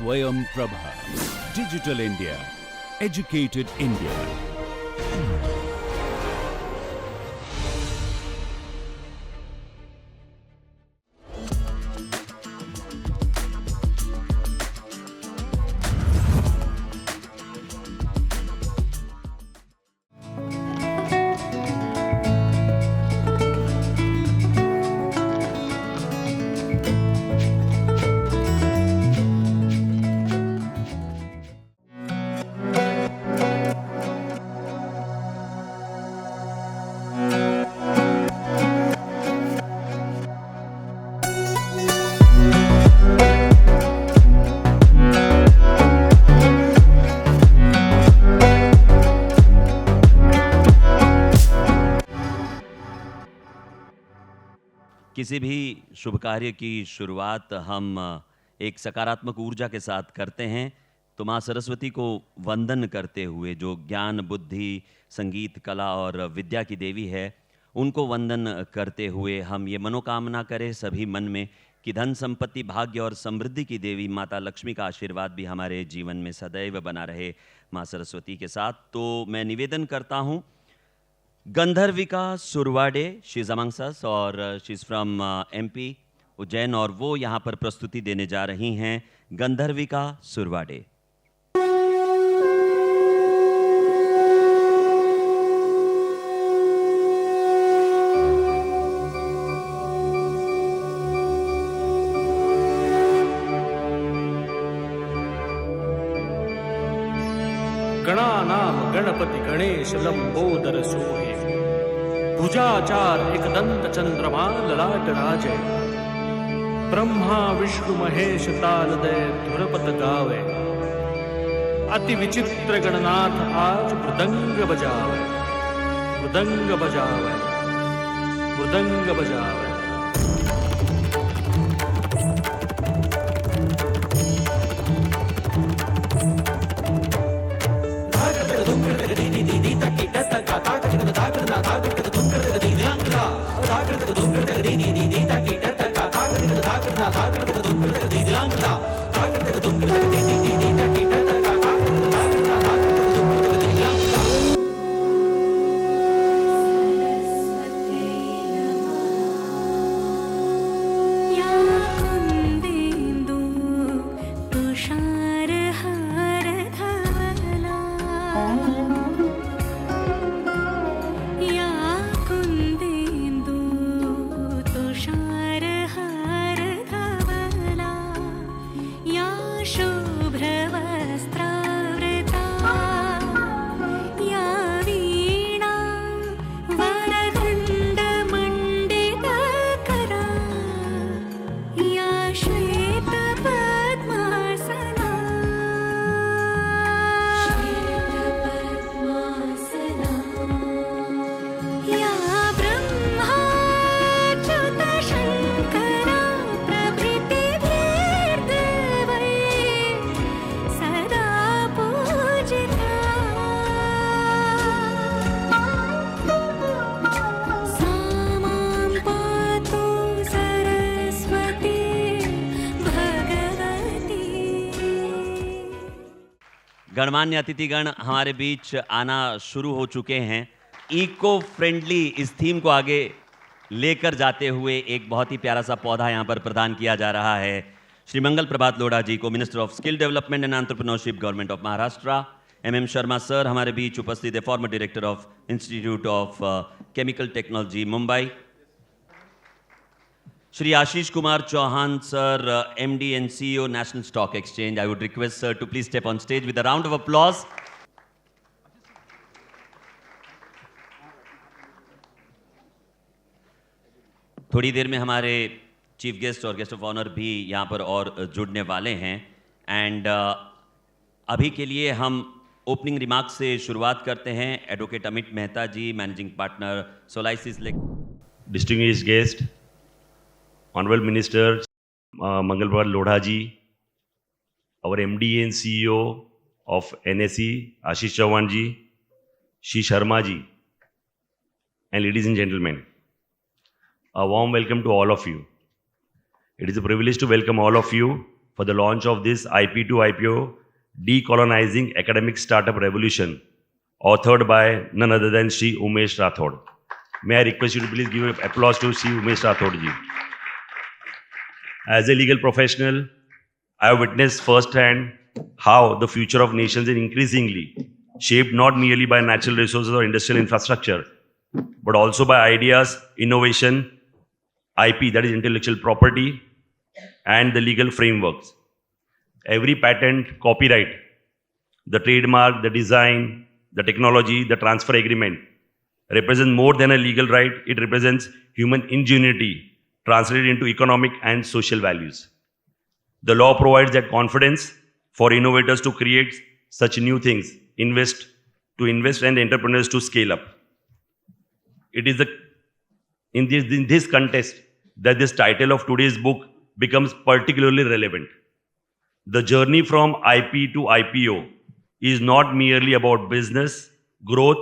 Swayam Prabha. Digital India. Educated India. किसी भी शुभ कार्य की शुरुआत हम एक सकारात्मक ऊर्जा के साथ करते हैं, तो माँ सरस्वती को वंदन करते हुए, जो ज्ञान, बुद्धि, संगीत, कला और विद्या की देवी है, उनको वंदन करते हुए हम ये मनोकामना करें सभी मन में कि धन, संपत्ति, भाग्य और समृद्धि की देवी माता लक्ष्मी का आशीर्वाद भी हमारे जीवन में सदैव बना रहे माँ सरस्वती के साथ। तो मैं निवेदन करता हूँ, गंधर्विका सुरवाडे, शी इज अमंग्स अस और she is from MP Ujjain, और वो यहाँ पर प्रस्तुति देने जा रही हैं। गंधर्विका सुरवाडे। गणानाम गणपति गणेश लंबोदर सोहे, भुजाचार एकदंत चंद्रमा ललाट राजे, ब्रह्मा विष्णु महेश तालदय धुरपत गावे, अति विचित्र गणनाथ आज मृदंग बजावे, मृदंग बजावे, मृदंग बजावे। गणमान्य अतिथिगण हमारे बीच आना शुरू हो चुके हैं। इको फ्रेंडली इस थीम को आगे लेकर जाते हुए एक बहुत ही प्यारा सा पौधा यहाँ पर प्रदान किया जा रहा है श्री मंगल प्रभात लोढ़ा जी को, minister of skill development and entrepreneurship, government of Maharashtra. MM Sharma sir हमारे बीच उपस्थित है, farmer director of institute of chemical technology Mumbai. Shri Ashish Kumar Chauhan sir, MD and CEO National Stock Exchange. I would request sir to please step on stage with a round of applause. थोड़ी देर में हमारे chief guest और guest of honour भी यहाँ पर और जुड़ने वाले हैं, एंड अभी के लिए हम ओपनिंग रिमार्क से शुरुआत करते हैं। Advocate Amit Mehta ji, managing partner सोलाइसिस। Distinguished guest, Honorable Minister Mangal Prabha Lodha ji, our MD and CEO of NSE Ashish Chauhan ji, Shri Sharma ji, and ladies and gentlemen, a warm welcome to all of you. It is a privilege to welcome all of you for the launch of this IP to IPO Decolonizing Academic Startup Revolution, authored by none other than Shri Umesh Rathod. May I request you to please give applause to Shri Umesh Rathod ji. As a legal professional, I have witnessed firsthand how the future of nations is increasingly shaped not merely by natural resources or industrial infrastructure, but also by ideas, innovation, IP, that is intellectual property, and the legal frameworks. Every patent, copyright, the trademark, the design, the technology, the transfer agreement represents more than a legal right. It represents human ingenuity translated into economic and social values. The law provides that confidence for innovators to create such new things, invest and entrepreneurs to scale up. It is in this context that this title of today's book becomes particularly relevant. The journey from IP to IPO is not merely about business growth,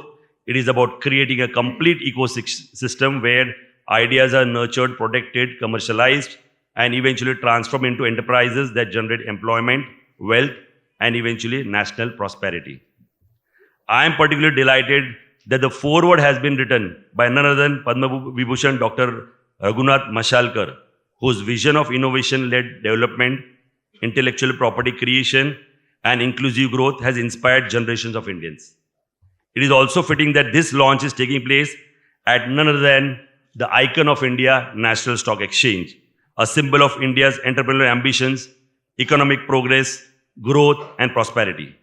it is about creating a complete ecosystem where ideas are nurtured, protected, commercialized, and eventually transformed into enterprises that generate employment, wealth, and eventually national prosperity. I am particularly delighted that the foreword has been written by none other than Padma Vibhushan Dr. Raghunath Mashalkar, whose vision of innovation-led development, intellectual property creation, and inclusive growth has inspired generations of Indians. It is also fitting that this launch is taking place at none other than the icon of India, National Stock Exchange, a symbol of India's entrepreneurial ambitions, economic progress, growth, and prosperity.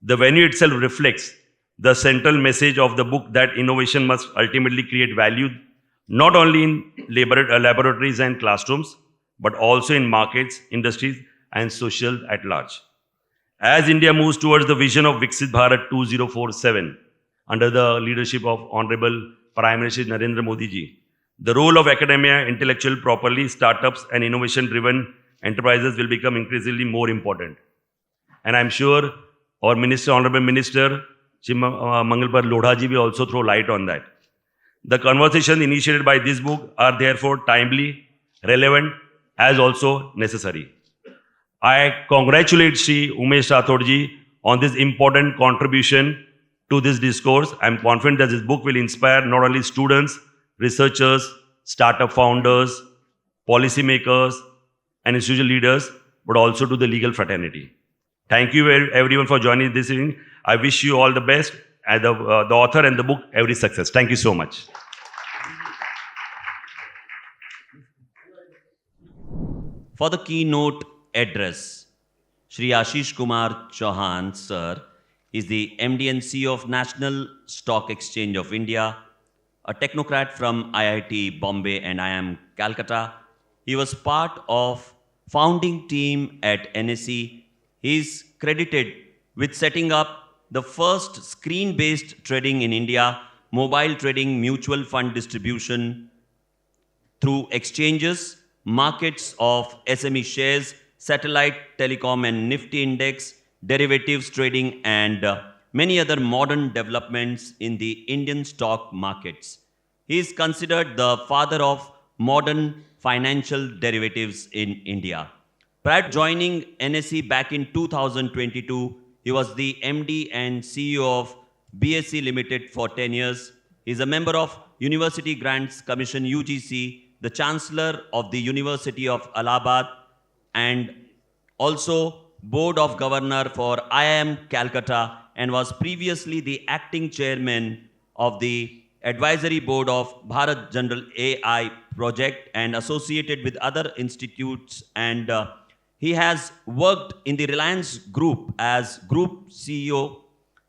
The venue itself reflects the central message of the book that innovation must ultimately create value not only in laboratories and classrooms, but also in markets, industries, and social at large. As India moves towards the vision of Viksit Bharat 2047, under the leadership of Honorable Prime Minister Narendra Modi ji, the role of academia, intellectual property, startups, and innovation-driven enterprises will become increasingly more important. And I'm sure our Minister, Honorable Minister, Shri Mangalpar Lodha ji will also throw light on that. The conversations initiated by this book are therefore timely, relevant, as also necessary. I congratulate Shri Umesh Rathod ji on this important contribution to this discourse. I am confident that this book will inspire not only students, researchers, startup founders, policymakers, and institutional leaders, but also to the legal fraternity. Thank you everyone for joining this evening. I wish you all the best, and the author and the book every success. Thank you so much. For the keynote address, Shri Ashish Kumar Chauhan, sir, is the MD and CEO of National Stock Exchange of India, a technocrat from IIT Bombay and IIM Calcutta. He was part of founding team at NSE. He is credited with setting up the first screen-based trading in India, mobile trading, mutual fund distribution through exchanges, markets of SME shares, satellite, telecom and Nifty index, derivatives trading, and many other modern developments in the Indian stock markets. He is considered the father of modern financial derivatives in India. Prior to joining NSE back in 2022, he was the MD and CEO of BSE Limited for 10 years. He is a member of University Grants Commission UGC, the Chancellor of the University of Allahabad, and also Board of Governor for IIM Calcutta, and was previously the acting chairman of the Advisory Board of Bharat General AI project and associated with other institutes, and he has worked in the Reliance Group as Group CEO,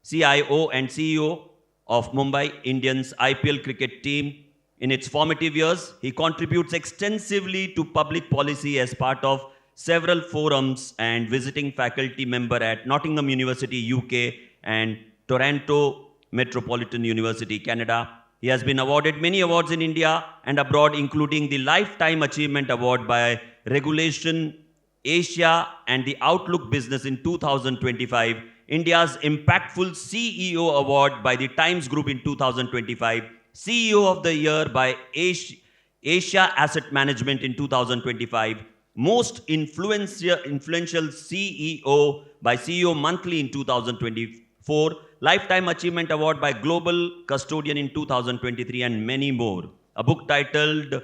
CIO and CEO of Mumbai Indians IPL cricket team. In its formative years, he contributes extensively to public policy as part of several forums and visiting faculty member at Nottingham University, UK, and Toronto Metropolitan University, Canada. He has been awarded many awards in India and abroad, including the Lifetime Achievement Award by Regulation Asia and the Outlook Business in 2025, India's Impactful CEO Award by the Times Group in 2025, CEO of the Year by Asia Asset Management in 2025, Most influential CEO by CEO Monthly in 2024, Lifetime Achievement Award by Global Custodian in 2023, and many more. A book titled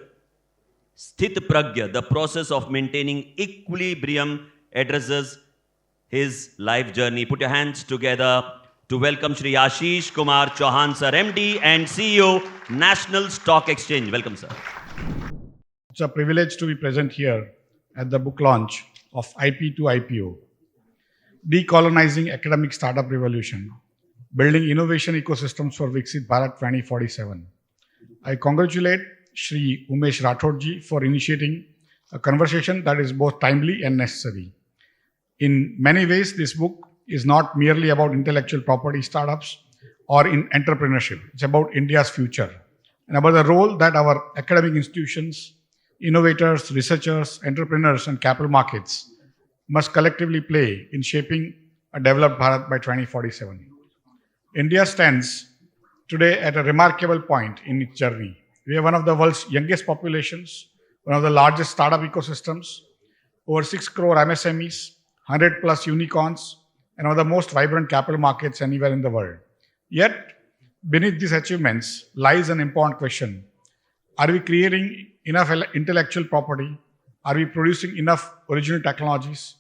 Sthit Pragya, The Process of Maintaining Equilibrium, addresses his life journey. Put your hands together to welcome Shri Ashish Kumar Chauhan sir, MD and CEO, National Stock Exchange. Welcome, sir. It's a privilege to be present here at the book launch of IP to IPO, Decolonizing Academic Startup Revolution, Building Innovation Ecosystems for Viksit Bharat 2047. I congratulate Shri Umesh Rathod ji for initiating a conversation that is both timely and necessary. In many ways, this book is not merely about intellectual property startups or in entrepreneurship. It's about India's future and about the role that our academic institutions, innovators, researchers, entrepreneurs, and capital markets must collectively play in shaping a developed Bharat by 2047. India stands today at a remarkable point in its journey. We are one of the world's youngest populations, one of the largest startup ecosystems, over 6 crore MSMEs, 100 plus unicorns, and one of the most vibrant capital markets anywhere in the world. Yet, beneath these achievements lies an important question. Are we creating enough intellectual property? Are we producing enough original technologies?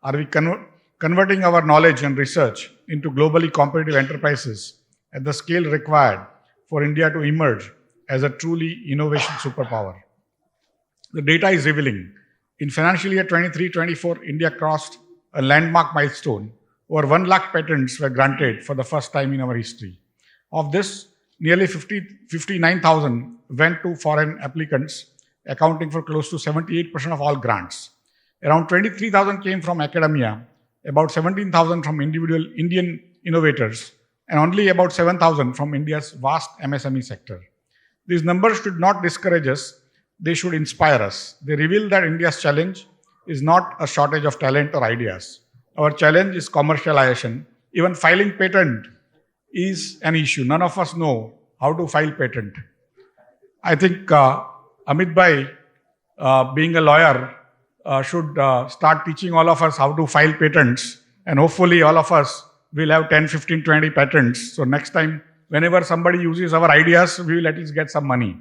Are we converting our knowledge and research into globally competitive enterprises at the scale required for India to emerge as a truly innovation superpower? The data is revealing. In financial year 23-24, India crossed a landmark milestone. Over 1 lakh patents were granted for the first time in our history. Of this, nearly 59,000 went to foreign applicants, accounting for close to 78% of all grants. Around 23,000 came from academia, about 17,000 from individual Indian innovators, and only about 7,000 from India's vast MSME sector. These numbers should not discourage us, they should inspire us. They reveal that India's challenge is not a shortage of talent or ideas. Our challenge is commercialization. Even filing patent is an issue. None of us know how to file patent. I think Amit Bhai, being a lawyer, should start teaching all of us how to file patents, and hopefully all of us will have 10, 15, 20 patents. So next time, whenever somebody uses our ideas, we will at least get some money.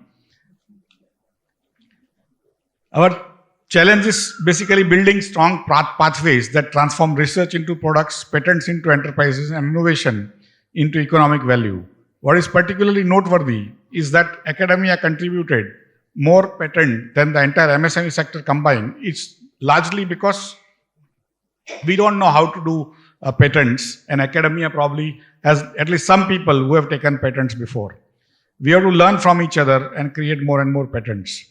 Our challenge is basically building strong pathways that transform research into products, patents into enterprises, and innovation into economic value. What is particularly noteworthy is that academia contributed more patent than the entire MSME sector combined. It's largely because we don't know how to do patents, and academia probably has at least some people who have taken patents before. We have to learn from each other and create more and more patents.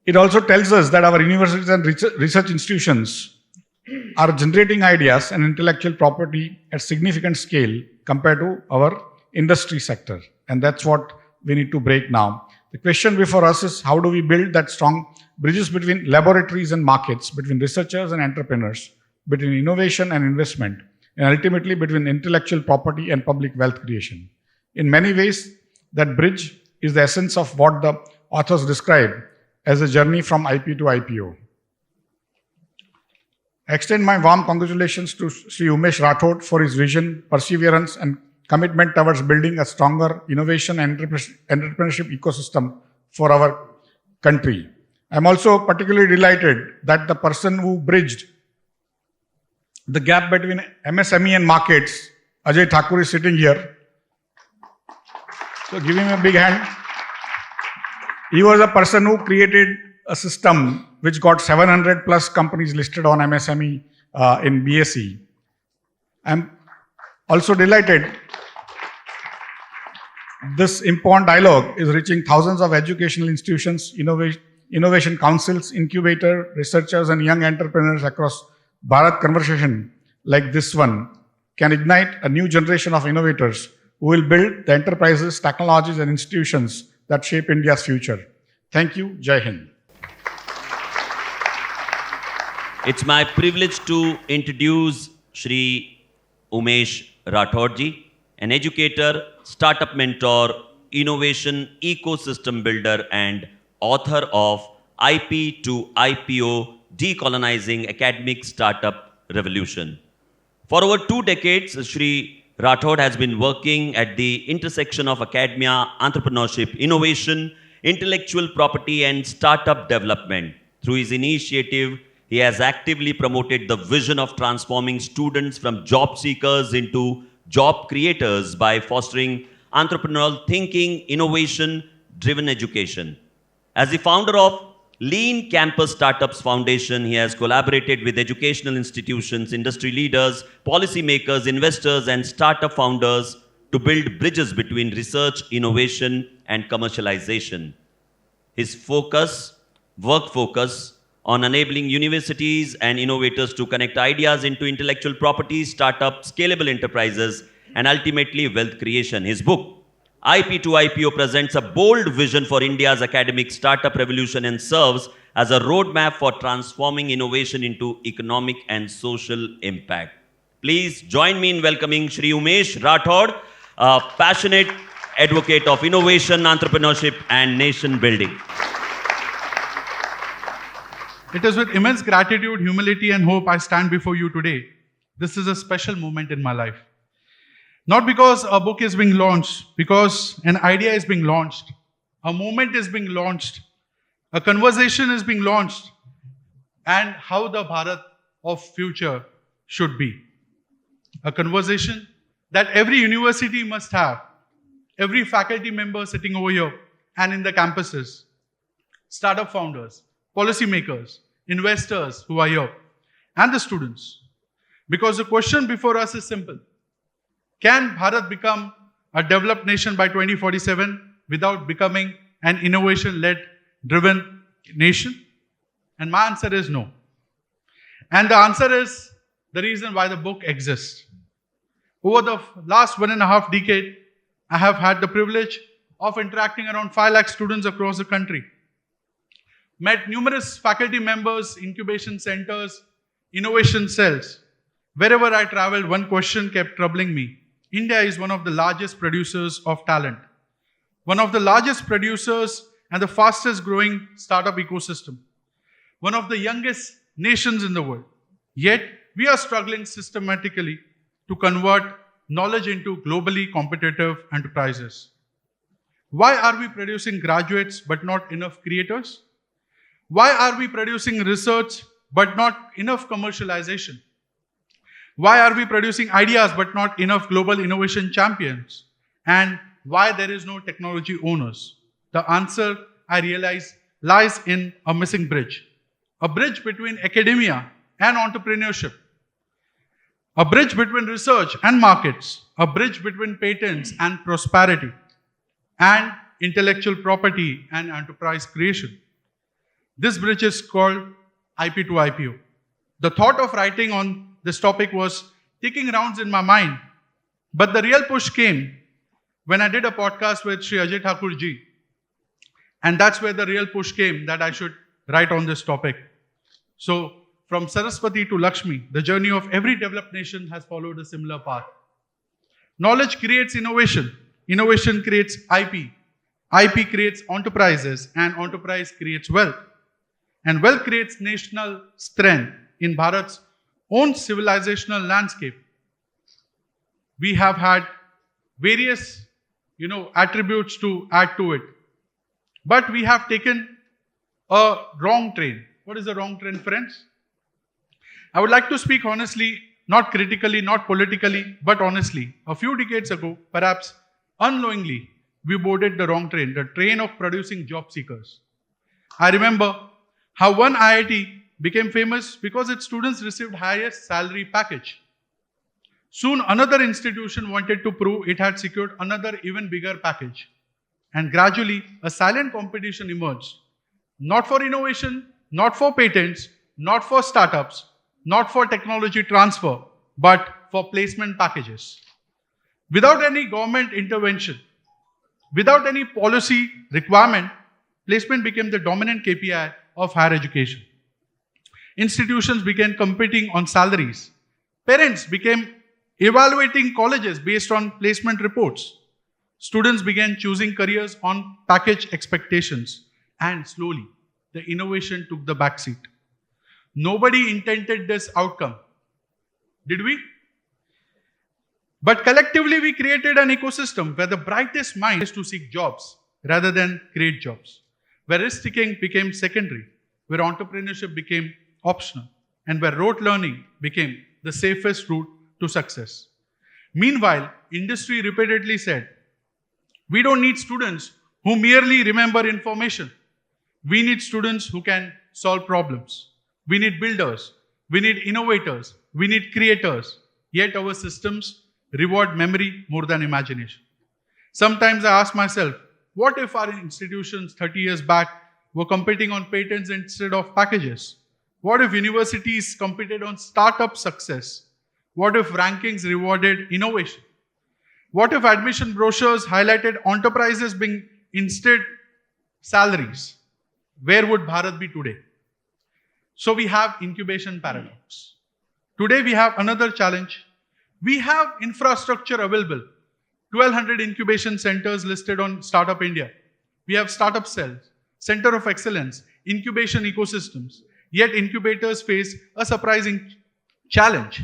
It also tells us that our universities and research institutions are generating ideas and intellectual property at significant scale compared to our industry sector. And that's what we need to break now. The question before us is, how do we build that strong bridges between laboratories and markets, between researchers and entrepreneurs, between innovation and investment, and ultimately between intellectual property and public wealth creation? In many ways, that bridge is the essence of what the authors describe as a journey from IP to IPO. I extend my warm congratulations to Sri Umesh Rathod for his vision, perseverance, and commitment towards building a stronger innovation and entrepreneurship ecosystem for our country. I'm also particularly delighted that the person who bridged the gap between MSME and markets, Ajay Thakur, is sitting here. So give him a big hand. He was a person who created a system which got 700 plus companies listed on MSME in BSE. I'm also delighted this important dialogue is reaching thousands of educational institutions, innovation councils, incubator, researchers, and young entrepreneurs across Bharat. Conversation like this one can ignite a new generation of innovators who will build the enterprises, technologies, and institutions that shape India's future. Thank you. Jai Hind. It's my privilege to introduce Shri Umesh Rathod ji, an educator, startup mentor, innovation ecosystem builder, and author of IP to IPO, Decolonizing Academic Startup Revolution. For over 2 decades, Shri Rathod has been working at the intersection of academia, entrepreneurship, innovation, intellectual property, and startup development. Through his initiative, he has actively promoted the vision of transforming students from job seekers into job creators by fostering entrepreneurial thinking, innovation-driven education. As the founder of Lean Campus Startups Foundation, he has collaborated with educational institutions, industry leaders, policymakers, investors, and startup founders to build bridges between research, innovation, and commercialization. His work focus on enabling universities and innovators to connect ideas into intellectual property, startup, scalable enterprises, and ultimately wealth creation. His book, IP to IPO, presents a bold vision for India's academic startup revolution and serves as a roadmap for transforming innovation into economic and social impact. Please join me in welcoming Shri Umesh Rathod, a passionate advocate of innovation, entrepreneurship, and nation building. It is with immense gratitude, humility, and hope I stand before you today. This is a special moment in my life. Not because a book is being launched, because an idea is being launched, a movement is being launched, a conversation is being launched, and how the Bharat of future should be. A conversation that every university must have, every faculty member sitting over here and in the campuses, startup founders, policymakers, investors who are here, and the students. Because the question before us is simple. Can Bharat become a developed nation by 2047 without becoming an innovation-led, driven nation? And my answer is no. And the answer is the reason why the book exists. Over the last 1.5 decades, I have had the privilege of interacting around 5 lakh students across the country. Met numerous faculty members, incubation centers, innovation cells. Wherever I traveled, one question kept troubling me. India is one of the largest producers of talent, one of the largest producers and the fastest growing startup ecosystem, one of the youngest nations in the world. Yet, we are struggling systematically to convert knowledge into globally competitive enterprises. Why are we producing graduates but not enough creators? Why are we producing research but not enough commercialization? Why are we producing ideas but not enough global innovation champions? And why there is no technology owners? The answer, I realize, lies in a missing bridge. A bridge between academia and entrepreneurship. A bridge between research and markets. A bridge between patents and prosperity. And intellectual property and enterprise creation. This bridge is called IP to IPO. The thought of writing on this topic was taking rounds in my mind. But the real push came when I did a podcast with Sri Ajay Thakur ji. And that's where the real push came that I should write on this topic. So from Saraswati to Lakshmi, the journey of every developed nation has followed a similar path. Knowledge creates innovation. Innovation creates IP. IP creates enterprises. And enterprise creates wealth. And wealth creates national strength in Bharat's own civilizational landscape. We have had various, attributes to add to it. But we have taken a wrong train. What is the wrong train, friends? I would like to speak honestly, not critically, not politically, but honestly. A few decades ago, perhaps unknowingly, we boarded the wrong train, the train of producing job seekers. I remember how one IIT became famous because its students received highest salary package. Soon another institution wanted to prove it had secured another even bigger package. And gradually a silent competition emerged. Not for innovation, not for patents, not for startups, not for technology transfer, but for placement packages. Without any government intervention, without any policy requirement, placement became the dominant KPI of higher education. Institutions began competing on salaries. Parents became evaluating colleges based on placement reports. Students began choosing careers on package expectations. And slowly, the innovation took the backseat. Nobody intended this outcome, did we? But collectively, we created an ecosystem where the brightest mind is to seek jobs rather than create jobs, where risk-taking became secondary, where entrepreneurship became optional, and where rote learning became the safest route to success. Meanwhile, industry repeatedly said, we don't need students who merely remember information. We need students who can solve problems. We need builders. We need innovators. We need creators. Yet our systems reward memory more than imagination. Sometimes I ask myself, what if our institutions 30 years back were competing on patents instead of packages? What if universities competed on startup success? What if rankings rewarded innovation? What if admission brochures highlighted enterprises being instead salaries? Where would Bharat be today? So we have incubation paradox. Today we have another challenge. We have infrastructure available. 1,200 incubation centers listed on Startup India. We have startup cells, center of excellence, incubation ecosystems. Yet incubators face a surprising challenge.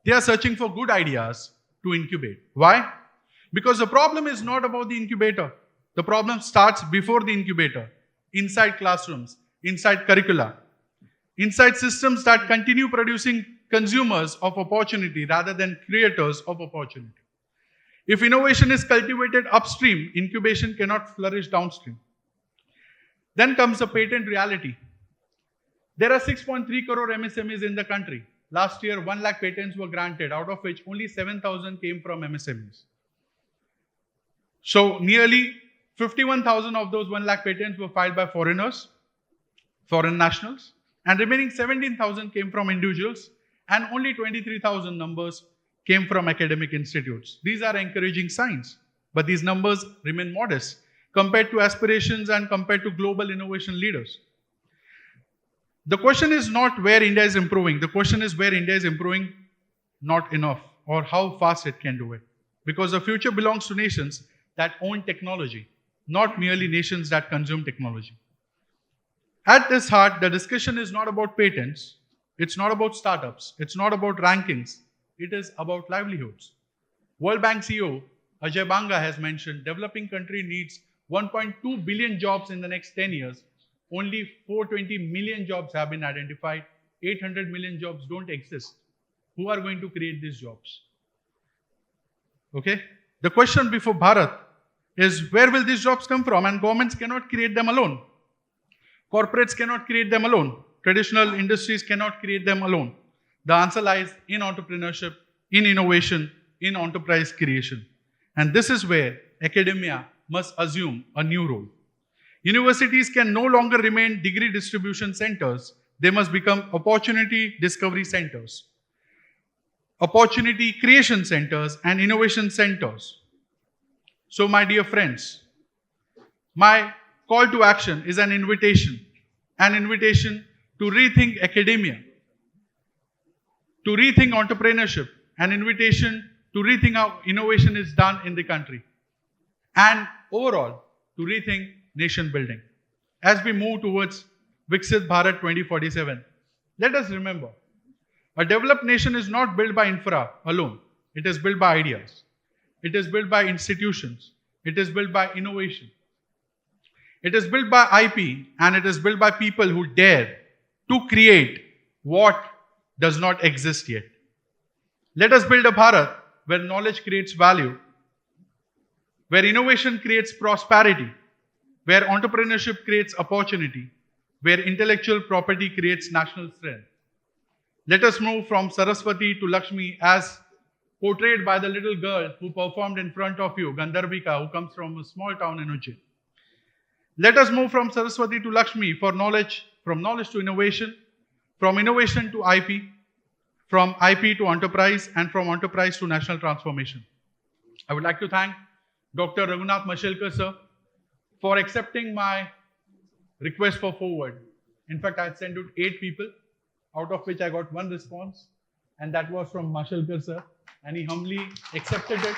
They are searching for good ideas to incubate. Why? Because the problem is not about the incubator. The problem starts before the incubator, inside classrooms, inside curricula, inside systems that continue producing consumers of opportunity rather than creators of opportunity. If innovation is cultivated upstream, incubation cannot flourish downstream. Then comes the patent reality. There are 6.3 crore MSMEs in the country. Last year, 1 lakh patents were granted, out of which only 7,000 came from MSMEs. So nearly 51,000 of those 1 lakh patents were filed by foreigners, foreign nationals, and remaining 17,000 came from individuals, and only 23,000 numbers came from academic institutes. These are encouraging signs, but these numbers remain modest compared to aspirations and compared to global innovation leaders. The question is not where India is improving. The question is where India is improving not enough, or how fast it can do it. Because the future belongs to nations that own technology, not merely nations that consume technology. At this heart, the discussion is not about patents, it's not about startups, it's not about rankings, it is about livelihoods. World Bank CEO Ajay Banga has mentioned developing country needs 1.2 billion jobs in the next 10 years. Only 420 million jobs have been identified. 800 million jobs don't exist. Who are going to create these jobs? Okay? The question before Bharat is, where will these jobs come from? And governments cannot create them alone. Corporates cannot create them alone. Traditional industries cannot create them alone. The answer lies in entrepreneurship, in innovation, in enterprise creation. And this is where academia must assume a new role. Universities can no longer remain degree distribution centers. They must become opportunity discovery centers, opportunity creation centers, and innovation centers. So, my dear friends, my call to action is an invitation to rethink academia, to rethink entrepreneurship, an invitation to rethink how innovation is done in the country, and overall, to rethink nation building. As we move towards Viksit Bharat 2047, let us remember, a developed nation is not built by infra alone. It is built by ideas. It is built by institutions. It is built by innovation. It is built by IP, and it is built by people who dare to create what does not exist yet. Let us build a Bharat where knowledge creates value, where innovation creates prosperity, where entrepreneurship creates opportunity, where intellectual property creates national strength. Let us move from Saraswati to Lakshmi as portrayed by the little girl who performed in front of you, Gandharvika, who comes from a small town in Ujjain. Let us move from Saraswati to Lakshmi for knowledge, from knowledge to innovation, from innovation to IP, from IP to enterprise, and from enterprise to national transformation. I would like to thank Dr. Raghunath Mashelkar, sir, for accepting my request for forward. In fact, I had sent it 8 people, out of which I got 1 response, and that was from Mashelkar, sir, and he humbly accepted it.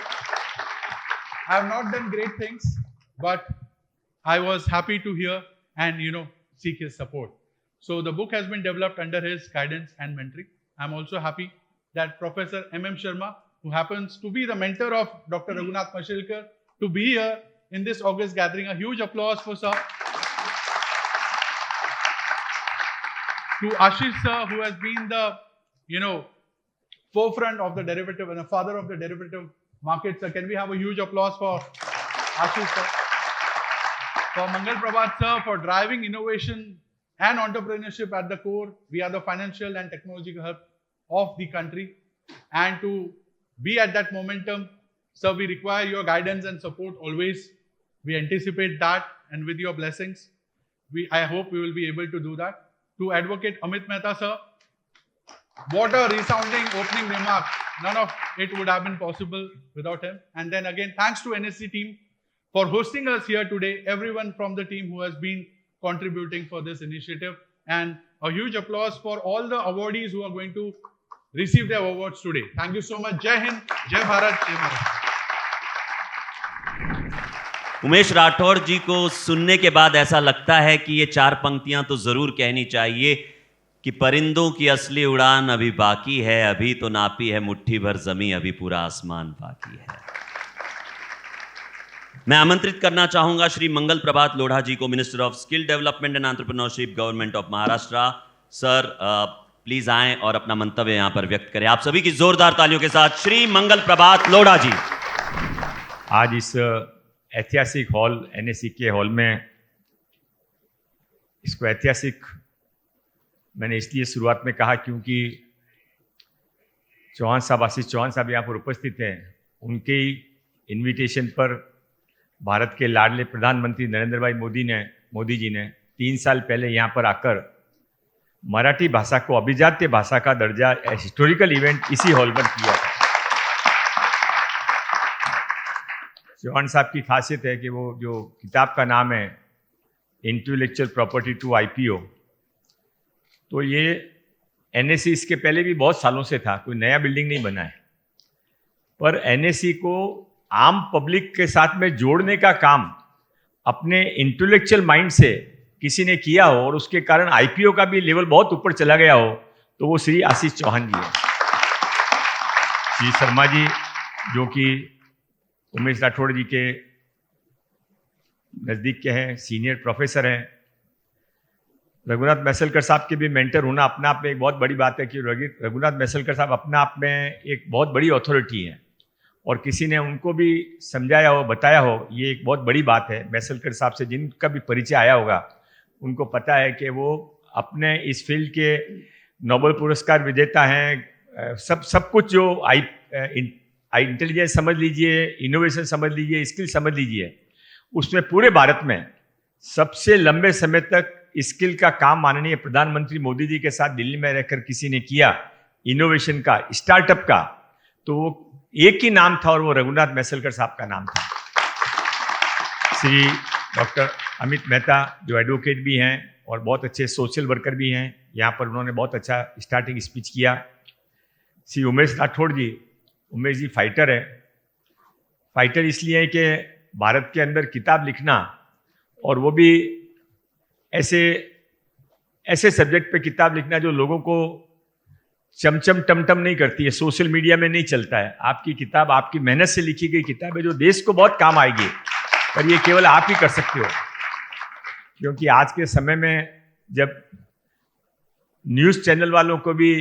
I have not done great things, but I was happy to hear, and seek his support. So the book has been developed under his guidance and mentoring. I'm also happy that Professor M.M. Sharma, who happens to be the mentor of Dr. Raghunath Mashelkar, to be here in this August gathering. A huge applause for sir. To Ashish sir, who has been the, forefront of the derivative and the father of the derivative market. Sir, can we have a huge applause for Ashish sir? For Mangal Prabha sir, for driving innovation and entrepreneurship at the core. We are the financial and technological hub of the country. And to be at that momentum, sir, we require your guidance and support always. We anticipate that, and with your blessings, I hope we will be able to do that. To Advocate Amit Mehta sir, what a resounding opening remark. None of it would have been possible without him. And then again, thanks to NSC team for hosting us here today, everyone from the team who has been contributing for this initiative. And a huge applause for all the awardees who are going to receive their awards today. Thank you so much. Jai Hind, Jai Bharat, Jai Bharat. Umesh Rathore ji को सुनने के बाद ऐसा लगता है कि ये चार पंक्तियां तो जरूर कहनी चाहिए कि परिंदों की असली उड़ान अभी बाकी है, अभी तो नापी है मुट्ठी भर जमीन, अभी पूरा आसमान बाकी है। मैं आमंत्रित करना चाहूंगा श्री मंगल प्रभात लोढ़ा जी को, minister of skill development and entrepreneurship, government of Maharashtra. Sir please आएं और अपना मंतव्य यहां पर व्यक्त करें। आप सभी की जोरदार तालियों के साथ श्री मंगल प्रभात लोढ़ा जी। आज इस ऐतिहासिक हॉल एनएससी के हॉल में, इसको ऐतिहासिक मैंने इसलिए शुरुआत में कहा क्योंकि चौहान साहब, आशीष चौहान साहब यहाँ पर उपस्थित हैं। उनके इनविटेशन पर भारत के लाडले प्रधानमंत्री नरेंद्र भाई मोदी जी ने 3 साल पहले यहाँ पर आकर मराठी भाषा को अभिजात्य भाषा का दर्जा, हिस्टोरिकल इवेंट इसी हॉल पर किया था। चौहान साहब की खासियत है कि वो जो किताब का नाम है इंटेलेक्चुअल प्रॉपर्टी टू आईपीओ, तो ये एनएससी इसके पहले भी बहुत सालों से था, कोई नया बिल्डिंग नहीं बना है, पर एनएससी को आम पब्लिक के साथ में जोड़ने का काम अपने इंटेलेक्चुअल माइंड से किसी ने किया हो और उसके कारण आईपीओ का भी लेवल बहुत ऊपर चला गया हो, तो वो श्री आशीष चौहान जी हैं। श्री शर्मा जी जो कि उमेश राठौड़ जी के नज़दीक के हैं, सीनियर प्रोफेसर हैं। रघुनाथ मैसलकर साहब के भी मेंटर होना अपने आप में एक बहुत बड़ी बात है कि रघुनाथ मैसलकर साहब अपने आप में एक बहुत बड़ी अथॉरिटी हैं और किसी ने उनको भी समझाया हो, बताया हो, ये एक बहुत बड़ी बात है। मैसलकर साहब से जिनका भी परिचय आया होगा उनको पता है कि वो अपने इस फील्ड के नोबेल पुरस्कार विजेता हैं। सब कुछ जो इंटेलिजेंस समझ लीजिए, इनोवेशन समझ लीजिए, स्किल समझ लीजिए, उसमें पूरे भारत में सबसे लंबे समय तक स्किल का काम माननीय प्रधानमंत्री मोदी जी के साथ दिल्ली में रहकर किसी ने किया, इनोवेशन का, स्टार्टअप का, तो वो एक ही नाम था और वो रघुनाथ मैसलकर साहब का नाम था। श्री डॉक्टर अमित मेहता जो एडवोकेट भी हैं और बहुत अच्छे सोशल वर्कर भी हैं, यहाँ पर उन्होंने बहुत अच्छा स्टार्टिंग स्पीच किया। श्री उमेश राठौड़ जी, उमेश जी फाइटर है। फाइटर इसलिए है कि भारत के अंदर किताब लिखना और वो भी ऐसे सब्जेक्ट पे किताब लिखना जो लोगों को चमचम टमटम नहीं करती है, सोशल मीडिया में नहीं चलता है। आपकी किताब आपकी मेहनत से लिखी गई किताब है जो देश को बहुत काम आएगी, पर ये केवल आप ही कर सकते हो। क्योंकि आज के समय में जब न्यूज़ चैनल वालों को भी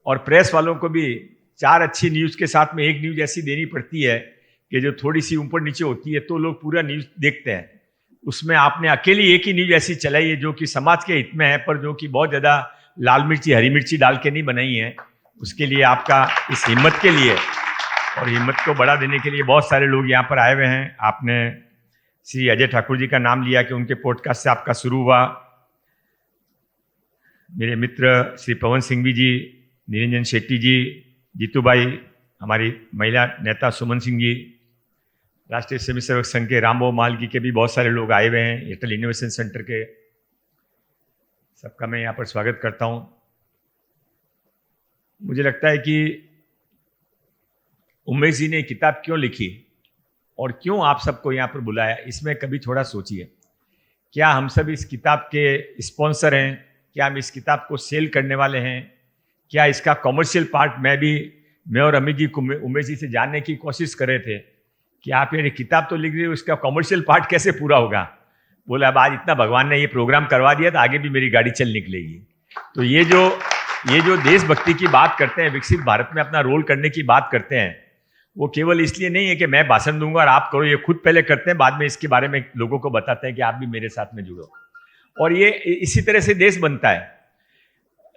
और प्रेस वालों को भी 4 अच्छी न्यूज़ के साथ में एक न्यूज़ ऐसी देनी पड़ती है कि जो थोड़ी सी ऊपर नीचे होती है तो लोग पूरा न्यूज़ देखते हैं। उसमें आपने अकेली एक ही न्यूज़ ऐसी चलाई है जो कि समाज के हित में है, पर जो कि बहुत ज़्यादा लाल मिर्ची हरी मिर्ची डाल के नहीं बनाई है। उसके लिए आपका इस हिम्मत के लिए और हिम्मत को बढ़ा देने के लिए बहुत सारे लोग यहाँ पर आए हुए हैं। आपने श्री अजय ठाकुर जी का नाम लिया कि उनके पॉडकास्ट से आपका शुरू हुआ। मेरे मित्र श्री पवन सिंघवी जी, निरंजन शेट्टी जी, जीतू भाई, हमारी महिला नेता सुमन सिंह जी, राष्ट्रीय स्वयं सेवक संघ के रामबो मालगी के भी बहुत सारे लोग आए हुए हैं, एयरटेल इनोवेशन सेंटर के। सबका मैं यहाँ पर स्वागत करता हूँ। मुझे लगता है कि उमेश जी ने किताब क्यों लिखी और क्यों आप सबको यहाँ पर बुलाया, इसमें कभी थोड़ा सोचिए। क्या हम सब इस किताब के स्पॉन्सर हैं? क्या हम इस किताब को सेल करने वाले हैं? क्या इसका कॉमर्शियल पार्ट मैं और अमित जी को उमेश जी से जानने की कोशिश कर रहे थे कि आप ये किताब तो लिख रहे हो, इसका कॉमर्शियल पार्ट कैसे पूरा होगा? बोला अब आज इतना भगवान ने ये प्रोग्राम करवा दिया तो आगे भी मेरी गाड़ी चल निकलेगी। तो ये जो देशभक्ति की बात करते हैं, विकसित भारत में अपना रोल करने की बात करते हैं, वो केवल इसलिए नहीं है कि मैं भाषण दूंगा और आप करो, ये खुद पहले करते हैं, बाद में इसके बारे में लोगों को बताते हैं कि आप भी मेरे साथ में जुड़ो। और ये इसी तरह से देश बनता है।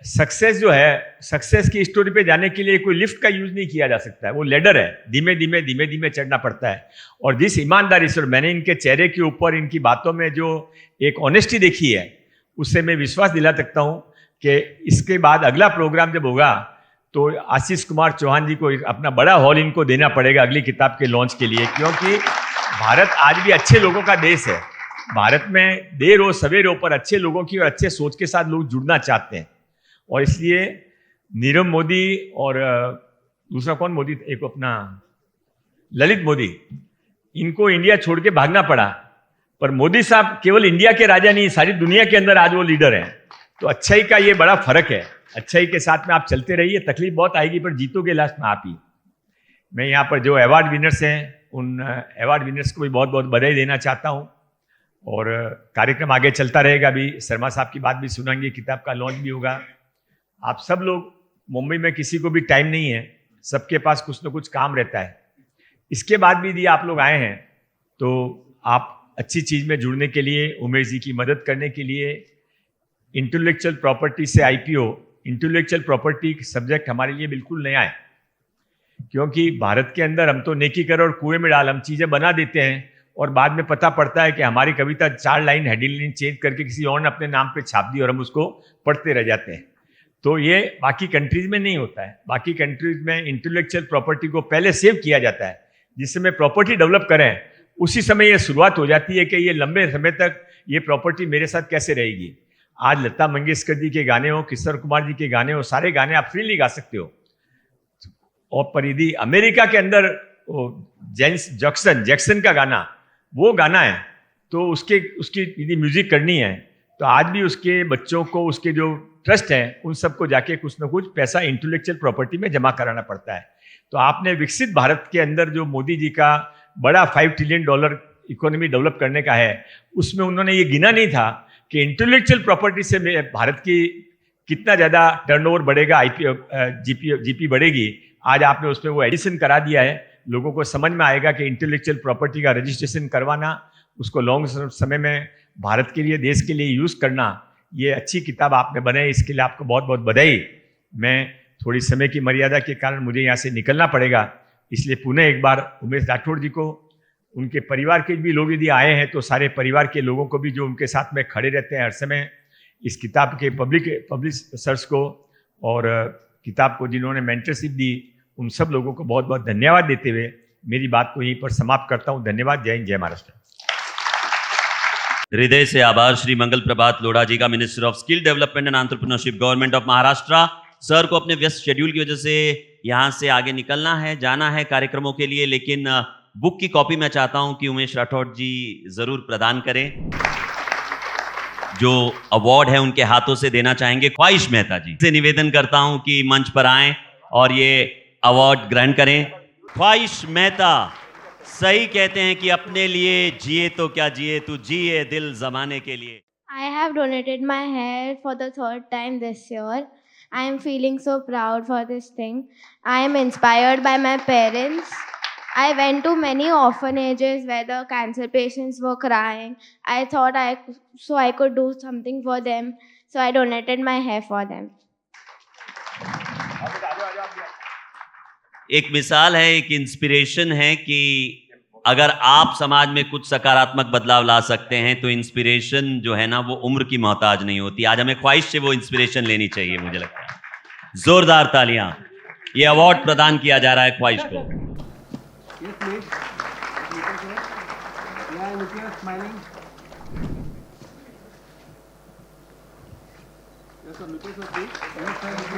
सक्सेस जो है, सक्सेस की स्टोरी पे जाने के लिए कोई लिफ्ट का यूज नहीं किया जा सकता है, वो लेडर है, धीमे धीमे चढ़ना पड़ता है। और जिस ईमानदारी से, मैंने इनके चेहरे के ऊपर, इनकी बातों में जो एक ऑनेस्टी देखी है, उससे मैं विश्वास दिला सकता हूँ कि इसके बाद अगला प्रोग्राम जब होगा तो आशीष कुमार चौहान जी को अपना बड़ा हॉल इनको देना पड़ेगा अगली किताब के लॉन्च के लिए, क्योंकि भारत आज भी अच्छे लोगों का देश है। भारत में देर हो सवेर हो, पर अच्छे लोगों की और अच्छे सोच के साथ लोग जुड़ना चाहते हैं। और इसलिए नीरव मोदी और दूसरा कौन मोदी, एक अपना ललित मोदी, इनको इंडिया छोड़ के भागना पड़ा, पर मोदी साहब केवल इंडिया के राजा नहीं, सारी दुनिया के अंदर आज वो लीडर हैं। तो अच्छाई का ये बड़ा फर्क है। अच्छाई के साथ में आप चलते रहिए, तकलीफ बहुत आएगी पर जीतोगे लास्ट में आप ही। मैं यहाँ पर जो अवार्ड विनर्स हैं, उन अवार्ड विनर्स को भी बहुत बहुत बधाई देना चाहता हूँ। और कार्यक्रम आगे चलता रहेगा। अभी शर्मा साहब की बात भी सुनेंगे, किताब का लॉन्च भी होगा। आप सब लोग, मुंबई में किसी को भी टाइम नहीं है, सबके पास कुछ न कुछ काम रहता है। इसके बाद भी यदि आप लोग आए हैं तो आप अच्छी चीज़ में जुड़ने के लिए, उमेश जी की मदद करने के लिए, इंटेलेक्चुअल प्रॉपर्टी से IPO, इंटेलेक्चुअल प्रॉपर्टी सब्जेक्ट हमारे लिए बिल्कुल नया है, क्योंकि भारत के अंदर हम तो नेकी कर और कुएं में डाल, हम चीज़ें बना देते हैं और बाद में पता पड़ता है कि हमारी कविता 4 लाइन हेडिंग लाइन चेंज करके किसी और ने अपने नाम पे छाप दी और हम उसको पढ़ते रह जाते हैं। तो ये बाकी कंट्रीज में नहीं होता है। बाकी कंट्रीज में इंटेलेक्चुअल प्रॉपर्टी को पहले सेव किया जाता है, जिस समय प्रॉपर्टी डेवलप करें उसी समय ये शुरुआत हो जाती है कि ये लंबे समय तक ये प्रॉपर्टी मेरे साथ कैसे रहेगी। आज लता मंगेशकर जी के गाने हो, किशोर कुमार जी के गाने हो, सारे गाने आप फ्रीली गा सकते हो। और पर यदि अमेरिका के अंदर जैक्सन का गाना, वो गाना है, तो उसकी यदि म्यूजिक करनी है तो आज भी उसके बच्चों को, उसके जो ट्रस्ट हैं, उन सबको जाके कुछ ना कुछ पैसा इंटेलेक्चुअल प्रॉपर्टी में जमा कराना पड़ता है। तो आपने विकसित भारत के अंदर जो मोदी जी का बड़ा $5 ट्रिलियन इकोनॉमी डेवलप करने का है, उसमें उन्होंने ये गिना नहीं था कि इंटेलेक्चुअल प्रॉपर्टी से भारत की कितना ज़्यादा टर्नओवर बढ़ेगा, जीपी बढ़ेगी। आज आपने उसमें वो एडिशन करा दिया है। लोगों को समझ में आएगा कि इंटेलेक्चुअल प्रॉपर्टी का रजिस्ट्रेशन करवाना, उसको लॉन्ग समय में भारत के लिए, देश के लिए यूज़ करना, ये अच्छी किताब आपने बनाई, इसके लिए आपको बहुत बहुत बधाई। मैं थोड़ी समय की मर्यादा के कारण मुझे यहाँ से निकलना पड़ेगा, इसलिए पुनः एक बार उमेश राठौड़ जी को, उनके परिवार के भी लोग यदि आए हैं तो सारे परिवार के लोगों को भी, जो उनके साथ में खड़े रहते हैं हर समय, इस किताब के पब्लिशर्स को और किताब को जिन्होंने मेंटरशिप दी, उन सब लोगों को बहुत बहुत धन्यवाद देते हुए मेरी बात को यहीं पर समाप्त करता हूँ। धन्यवाद। जय हिंद, जय महाराष्ट्र। हृदय से आभार श्री मंगल प्रभात लोढ़ा जी का, minister of skill development and entrepreneurship, government of Maharashtra. Sir को अपने व्यस्त शेड्यूल की वजह से यहाँ से आगे निकलना है, जाना है कार्यक्रमों के लिए, लेकिन बुक की कॉपी मैं चाहता हूं कि उमेश राठौड़ जी जरूर प्रदान करें। जो अवार्ड है उनके हाथों से देना चाहेंगे। ख्वाहिश मेहता जी से निवेदन करता हूं कि मंच पर आएं और ये अवार्ड ग्रहण करें। ख्वाहिश मेहता सही कहते हैं कि अपने लिए जिए तो क्या जिए, तू जिए दिल जमाने के लिए। I have donated my hair for the 3rd time this year. I am feeling so proud for this thing. I am inspired by my parents. I went to many orphanages where the cancer patients were crying. I thought I could do something for them. So I donated my hair for them. एक मिसाल है, एक inspiration है कि अगर आप समाज में कुछ सकारात्मक बदलाव ला सकते हैं तो इंस्पिरेशन जो है ना वो उम्र की मोहताज नहीं होती। आज हमें ख्वाहिश से वो इंस्पिरेशन लेनी चाहिए, मुझे लगता है। जोरदार तालियां। ये अवार्ड प्रदान किया जा रहा है ख्वाहिश को। Yes, please. Yeah, look, you're smiling. Yes, sir, look, sir, please. Yes, sir, look.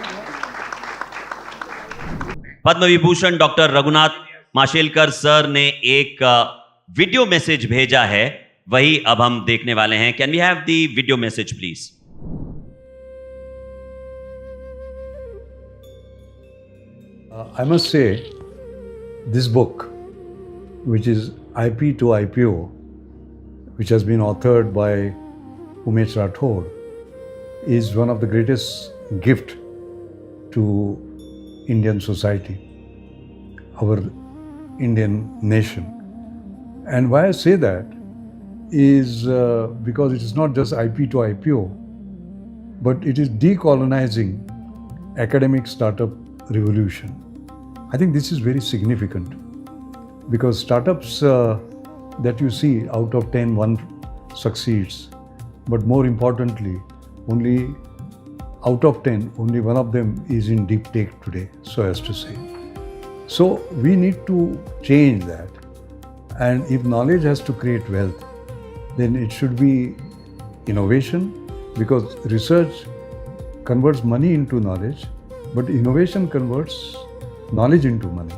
Padma Vibhushan doctor Raghunath Mashelkar sir ने एक वीडियो मैसेज भेजा है वही अब हम देखने वाले हैं. Can we have the video message please? I must say, this book, which is IP to IPO, which has been authored by Umesh Rathod, is one of the greatest gift to Indian society, our Indian nation. And why I say that is because it is not just IP to IPO, but it is decolonizing academic startup revolution. I think this is very significant because startups that you see, out of 10, one succeeds. But more importantly, only out of 10, only one of them is in deep tech today, so as to say. So we need to change that. And if knowledge has to create wealth, then it should be innovation, because research converts money into knowledge, but innovation converts knowledge into money.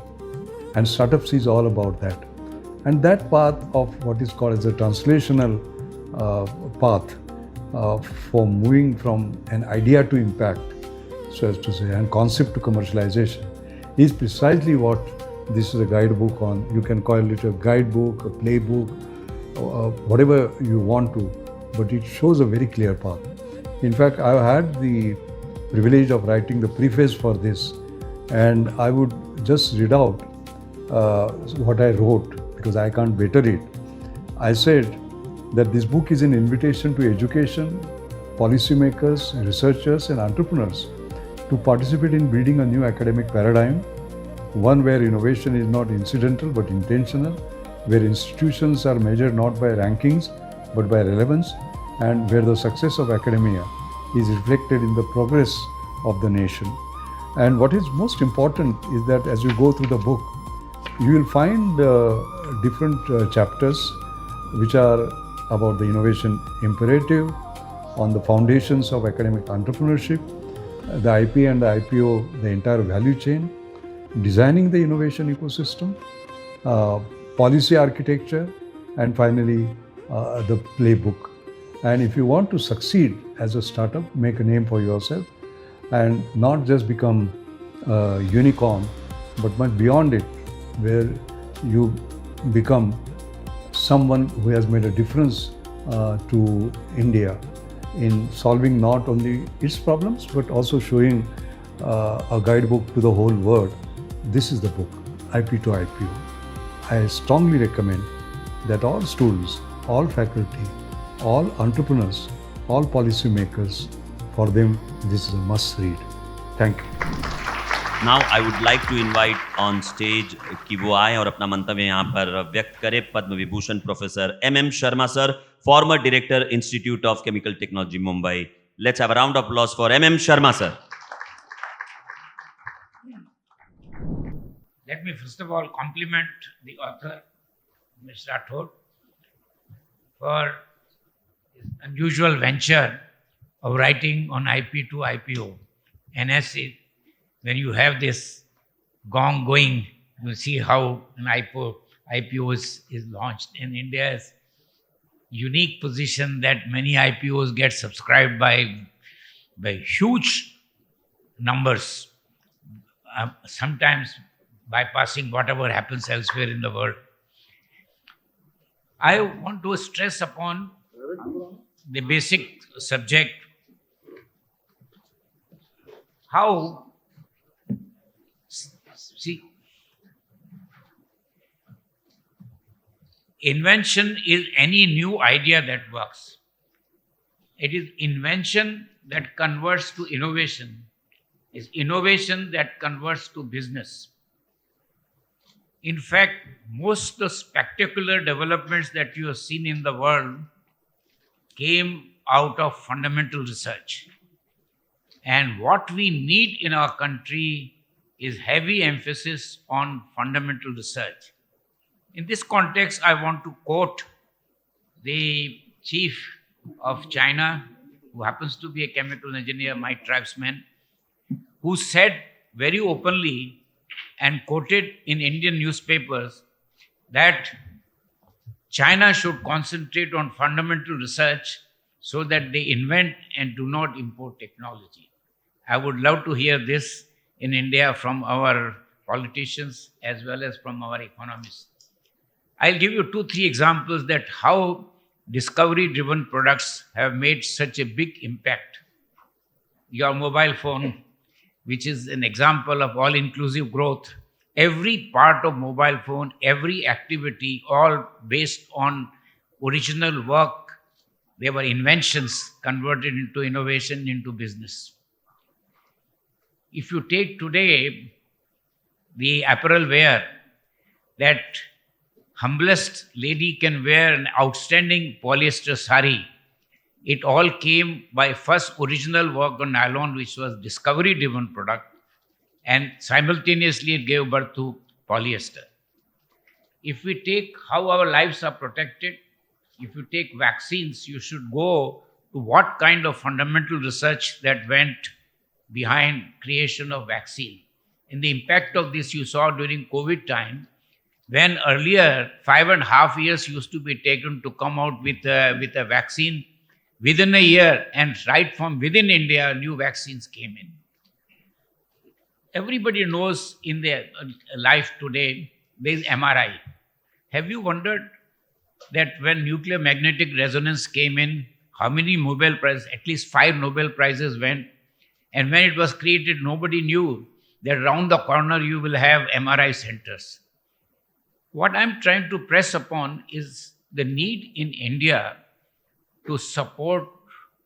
And startups is all about that. And that path of what is called as a translational path for moving from an idea to impact, so as to say, and concept to commercialization is precisely what this is a guidebook on. You can call it a guidebook, a playbook, whatever you want to, but it shows a very clear path. In fact, I've had the privilege of writing the preface for this, and I would just read out what I wrote because I can't better it. I said that this book is an invitation to education, policymakers, researchers, and entrepreneurs to participate in building a new academic paradigm, one where innovation is not incidental but intentional, where institutions are measured not by rankings but by relevance, and where the success of academia is reflected in the progress of the nation. And what is most important is that as you go through the book, you will find different chapters which are about the innovation imperative, on the foundations of academic entrepreneurship, the IP and the IPO, the entire value chain, designing the innovation ecosystem, policy architecture, and finally the playbook. And if you want to succeed as a startup, make a name for yourself and not just become a unicorn, but much beyond it, where you become someone who has made a difference to India in solving not only its problems, but also showing a guidebook to the whole world. This is the book, IP to IPO. I strongly recommend that all students, all faculty, all entrepreneurs, all policymakers, for them this is a must read. Thank you. Now I would like to invite on stage कि वो आए और अपना मंतव्य यहाँ पर व्यक्त करें Padma Vibhushan professor MM Sharma sir, former director Institute of Chemical Technology Mumbai. Let's have a round of applause for MM Sharma sir. Let me first of all compliment the author, Mr. Rathod, for his unusual venture of writing on IP to IPO. NSE, when you have this gong going, you see how an IPO is launched. In India's unique position that many IPOs get subscribed by huge numbers, sometimes bypassing whatever happens elsewhere in the world. I want to stress upon the basic subject, how, see, invention is any new idea that works. It is invention that converts to innovation. It's innovation that converts to business. In fact, most of the spectacular developments that you have seen in the world came out of fundamental research. And what we need in our country is heavy emphasis on fundamental research. In this context, I want to quote the chief of China, who happens to be a chemical engineer, my tribesman, who said very openly and quoted in Indian newspapers that China should concentrate on fundamental research so that they invent and do not import technology. I would love to hear this in India from our politicians as well as from our economists. I'll give you 2-3 examples that how discovery-driven products have made such a big impact. Your mobile phone, which is an example of all-inclusive growth, every part of mobile phone, every activity, all based on original work. They were inventions converted into innovation, into business. If you take today the apparel wear, that humblest lady can wear an outstanding polyester sari. It all came by first original work on nylon, which was discovery-driven product, and simultaneously it gave birth to polyester. If we take how our lives are protected, if you take vaccines, you should go to what kind of fundamental research that went behind creation of vaccine. And the impact of this you saw during COVID time, when earlier 5.5 years used to be taken to come out with a vaccine. Within a year, and right from within India, new vaccines came in. Everybody knows in their life today, there is MRI. Have you wondered that when nuclear magnetic resonance came in, how many Nobel Prizes, at least 5 Nobel Prizes went? And when it was created, nobody knew that around the corner you will have MRI centers. What I'm trying to press upon is the need in India to support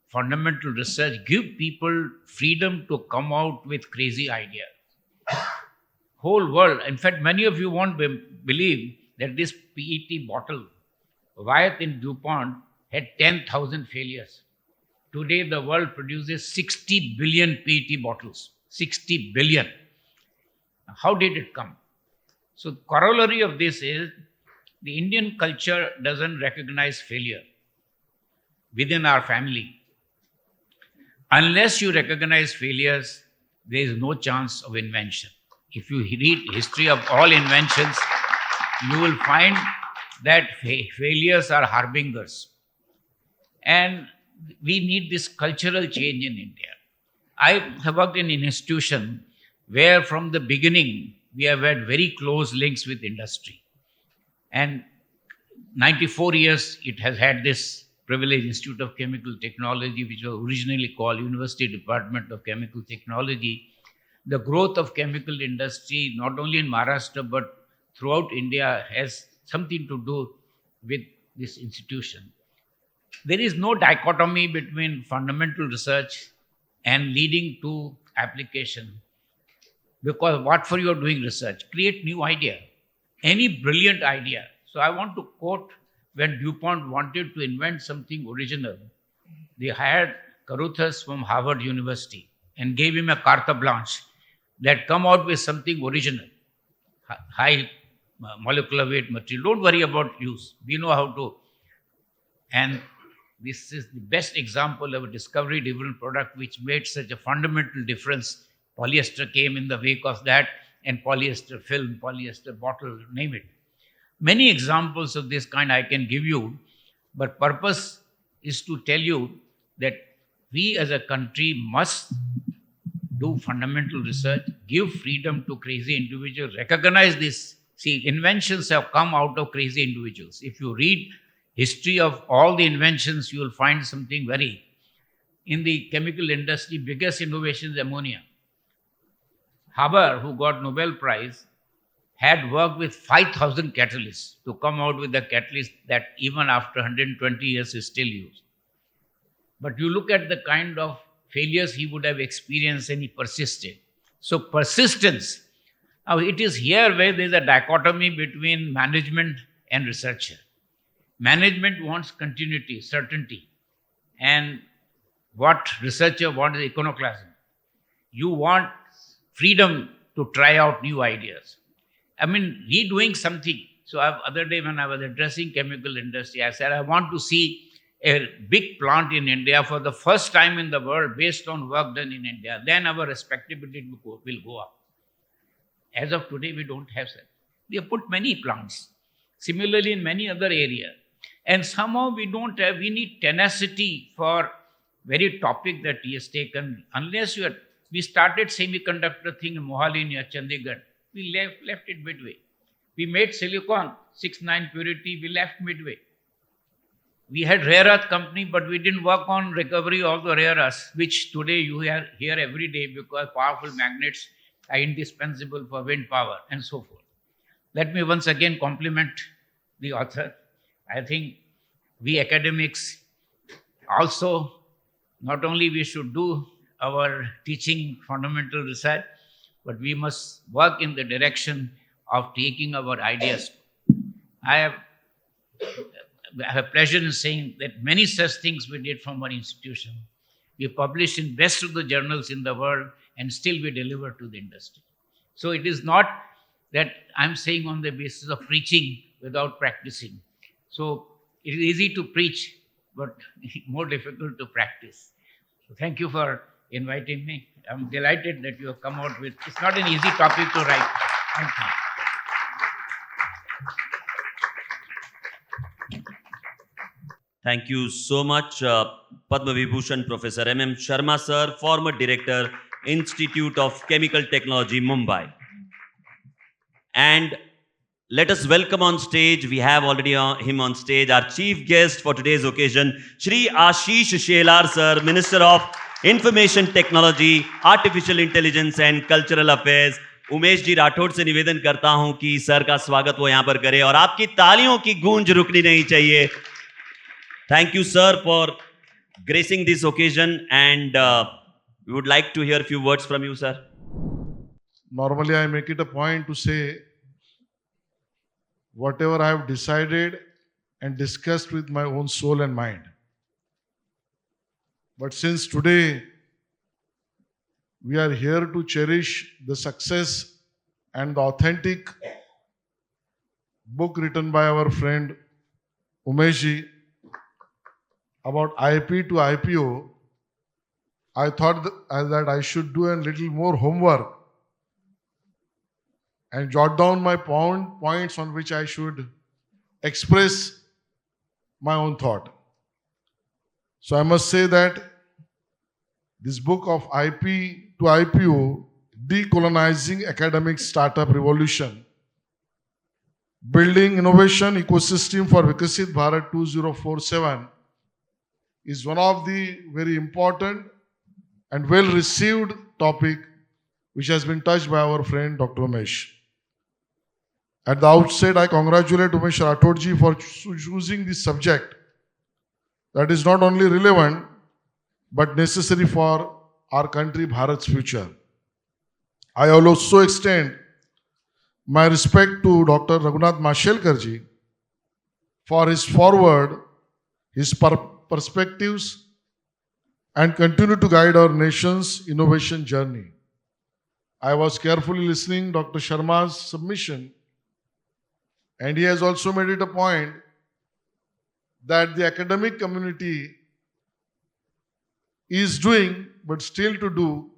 fundamental research, give people freedom to come out with crazy ideas. Whole world, in fact, many of you won't believe that this PET bottle, Wyeth in DuPont, had 10,000 failures. Today, the world produces 60 billion PET bottles. 60 billion. How did it come? So, the corollary of this is the Indian culture doesn't recognize failure within our family. Unless you recognize failures, there is no chance of invention. If you read history of all inventions, you will find that failures are harbingers. And we need this cultural change in India. I have worked in an institution where from the beginning, we have had very close links with industry. And 94 years, it has had this privileged Institute of Chemical Technology, which was originally called University Department of Chemical Technology. The growth of chemical industry, not only in Maharashtra, but throughout India, has something to do with this institution. There is no dichotomy between fundamental research and leading to application. Because what for you are doing research? Create new idea. Any brilliant idea. So I want to quote when DuPont wanted to invent something original, they hired Carruthers from Harvard University and gave him a carte blanche that come out with something original, high molecular weight material. Don't worry about use. We know how to. And this is the best example of a discovery-driven product which made such a fundamental difference. Polyester came in the wake of that, and polyester film, polyester bottle, name it. Many examples of this kind I can give you, but purpose is to tell you that we as a country must do fundamental research, give freedom to crazy individuals, recognize this. See, inventions have come out of crazy individuals. If you read history of all the inventions, you will find something very. In the chemical industry, biggest innovation is ammonia. Haber, who got Nobel Prize, had worked with 5,000 catalysts to come out with a catalyst that even after 120 years is still used. But you look at the kind of failures he would have experienced and he persisted. So persistence. Now it is here where there is a dichotomy between management and researcher. Management wants continuity, certainty. And what researcher wants is iconoclasm. You want freedom to try out new ideas. I mean, redoing something. So other day when I was addressing chemical industry, I said, I want to see a big plant in India for the first time in the world based on work done in India. Then our respectability will go up. As of today, we don't have that. We have put many plants. Similarly, in many other areas. And somehow we don't have, we need tenacity for very topic that he has taken. Unless we started semiconductor thing in Mohali near Chandigarh, we left it midway. We made silicon, 6-9 purity, we left midway. We had rare earth company, but we didn't work on recovery of the rare earths, which today you hear every day because powerful magnets are indispensable for wind power and so forth. Let me once again compliment the author. I think we academics also, not only we should do our teaching fundamental research, but we must work in the direction of taking our ideas. I have pleasure in saying that many such things we did from our institution. We published in best of the journals in the world and still we deliver to the industry. So it is not that I'm saying on the basis of preaching without practicing. So it is easy to preach, but more difficult to practice. So thank you for inviting me. I'm delighted that you have come out with, it's not an easy topic to write. Thank you. Thank you so much, Padma Vibhushan Professor M.M. Sharma Sir, former Director, Institute of Chemical Technology, Mumbai. And let us welcome on stage, we have already him on stage, our chief guest for today's occasion, Shri Ashish Shelar Sir, Minister of Information Technology, Artificial Intelligence and Cultural Affairs. Umesh ji Rathore से निवेदन करता हूं कि sir का स्वागत वो यहां पर करें और आपकी तालियों की गूंज रुकनी नहीं चाहिए. Thank you, sir, for gracing this occasion, and we would like to hear a few words from you, sir. Normally, I make it a point to say whatever I have decided and discussed with my own soul and mind. But since today we are here to cherish the success and the authentic book written by our friend Umesh ji about IP to IPO, I thought that I should do a little more homework and jot down my points on which I should express my own thought. So I must say that this book of IP to IPO, Decolonizing Academic Startup Revolution, Building Innovation Ecosystem for Vikasit Bharat 2047, is one of the very important and well-received topic which has been touched by our friend Dr. Umesh. At the outset, I congratulate Umesh Rathod ji for choosing this subject that is not only relevant but necessary for our country, Bharat's future. I also extend my respect to Dr. Raghunath Mashelkar ji for his forward, his perspectives, and continue to guide our nation's innovation journey. I was carefully listening Dr. Sharma's submission, and he has also made it a point that the academic community is doing, but still to do,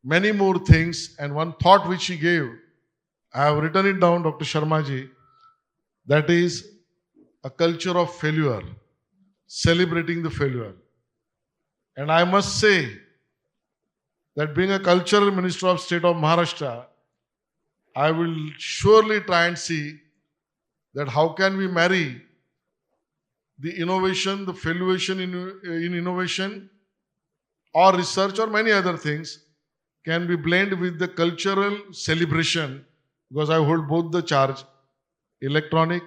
many more things. And one thought which he gave, I have written it down, Dr. Sharma ji, that is a culture of failure, celebrating the failure. And I must say that being a cultural minister of state of Maharashtra, I will surely try and see that how can we marry the innovation, the valuation in innovation or research or many other things can be blended with the cultural celebration, because I hold both the charge, electronic,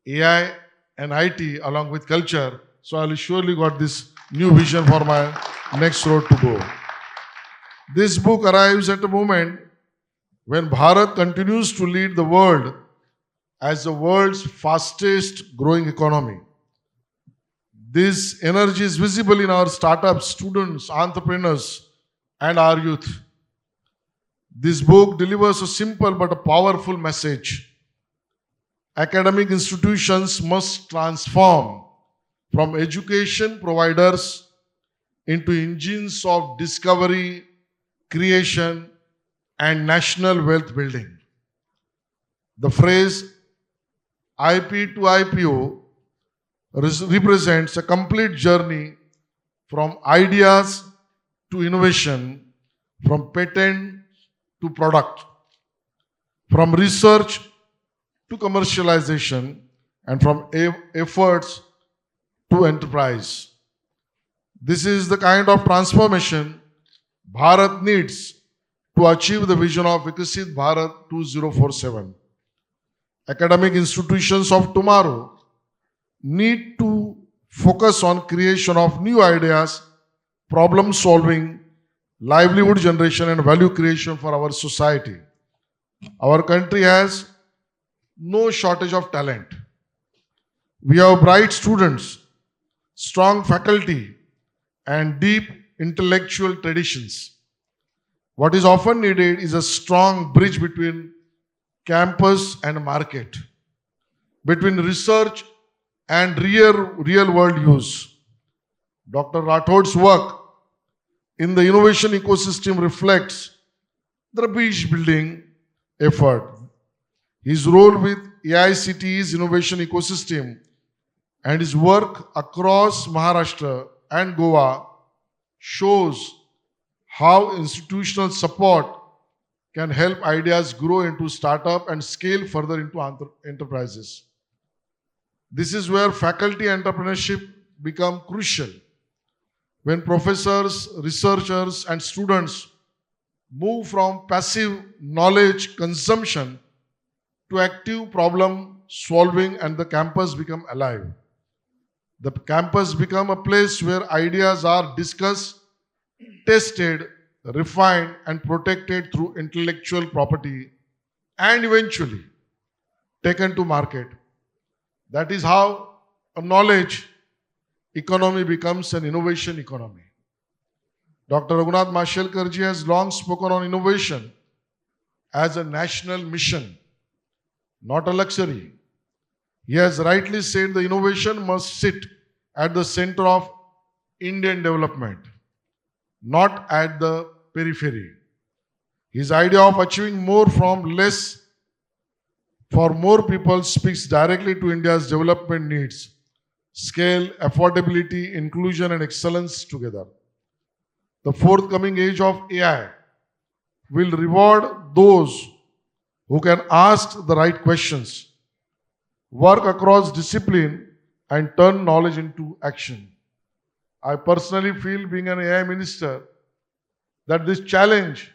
AI and IT along with culture. So I will surely got this new vision for my next road to go. This book arrives at a moment when Bharat continues to lead the world as the world's fastest growing economy. This energy is visible in our startups, students, entrepreneurs, and our youth. This book delivers a simple but a powerful message. Academic institutions must transform from education providers into engines of discovery, creation, and national wealth building. The phrase IP to IPO represents a complete journey from ideas to innovation, from patent to product, from research to commercialization, and from efforts to enterprise. This is the kind of transformation Bharat needs to achieve the vision of Vikasit Bharat 2047. Academic institutions of tomorrow need to focus on creation of new ideas, problem solving, livelihood generation and value creation for our society. Our country has no shortage of talent. We have bright students, strong faculty, and deep intellectual traditions. What is often needed is a strong bridge between campus and market, between research and real world use. Dr. Rathod's work in the innovation ecosystem reflects the bridge building effort. His role with AICTE's innovation ecosystem and his work across Maharashtra and Goa shows how institutional support can help ideas grow into startup and scale further into enterprises. This is where faculty entrepreneurship become crucial. When professors, researchers, and students move from passive knowledge consumption to active problem solving and the campus become alive. The campus become a place where ideas are discussed, tested, refined, and protected through intellectual property and eventually taken to market. That is how a knowledge economy becomes an innovation economy. Dr. Raghunath Mashelkarji has long spoken on innovation as a national mission, not a luxury. He has rightly said the innovation must sit at the center of Indian development, not at the periphery. His idea of achieving more from less for more people speaks directly to India's development needs: scale, affordability, inclusion, and excellence together. The forthcoming age of AI will reward those who can ask the right questions, work across discipline, and turn knowledge into action. I personally feel, being an AI minister, that this challenge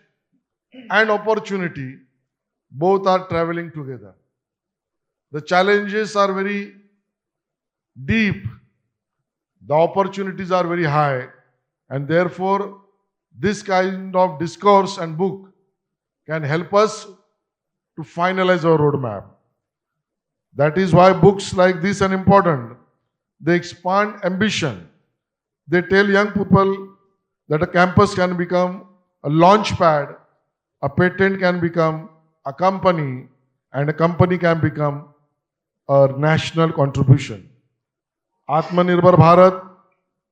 and opportunity both are traveling together. The challenges are very deep, the opportunities are very high, and therefore this kind of discourse and book can help us to finalize our roadmap. That is why books like this are important. They expand ambition. They tell young people that a campus can become a launch pad, a patent can become a company, and a company can become a national contribution. Atmanirbhar Bharat,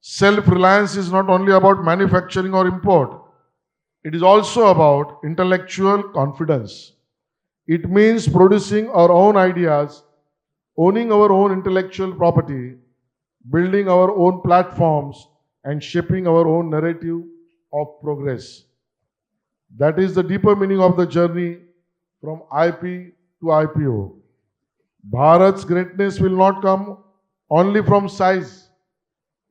self-reliance, is not only about manufacturing or import. It is also about intellectual confidence. It means producing our own ideas, owning our own intellectual property, building our own platforms, and shaping our own narrative of progress. That is the deeper meaning of the journey from IP to IPO. Bharat's greatness will not come only from size.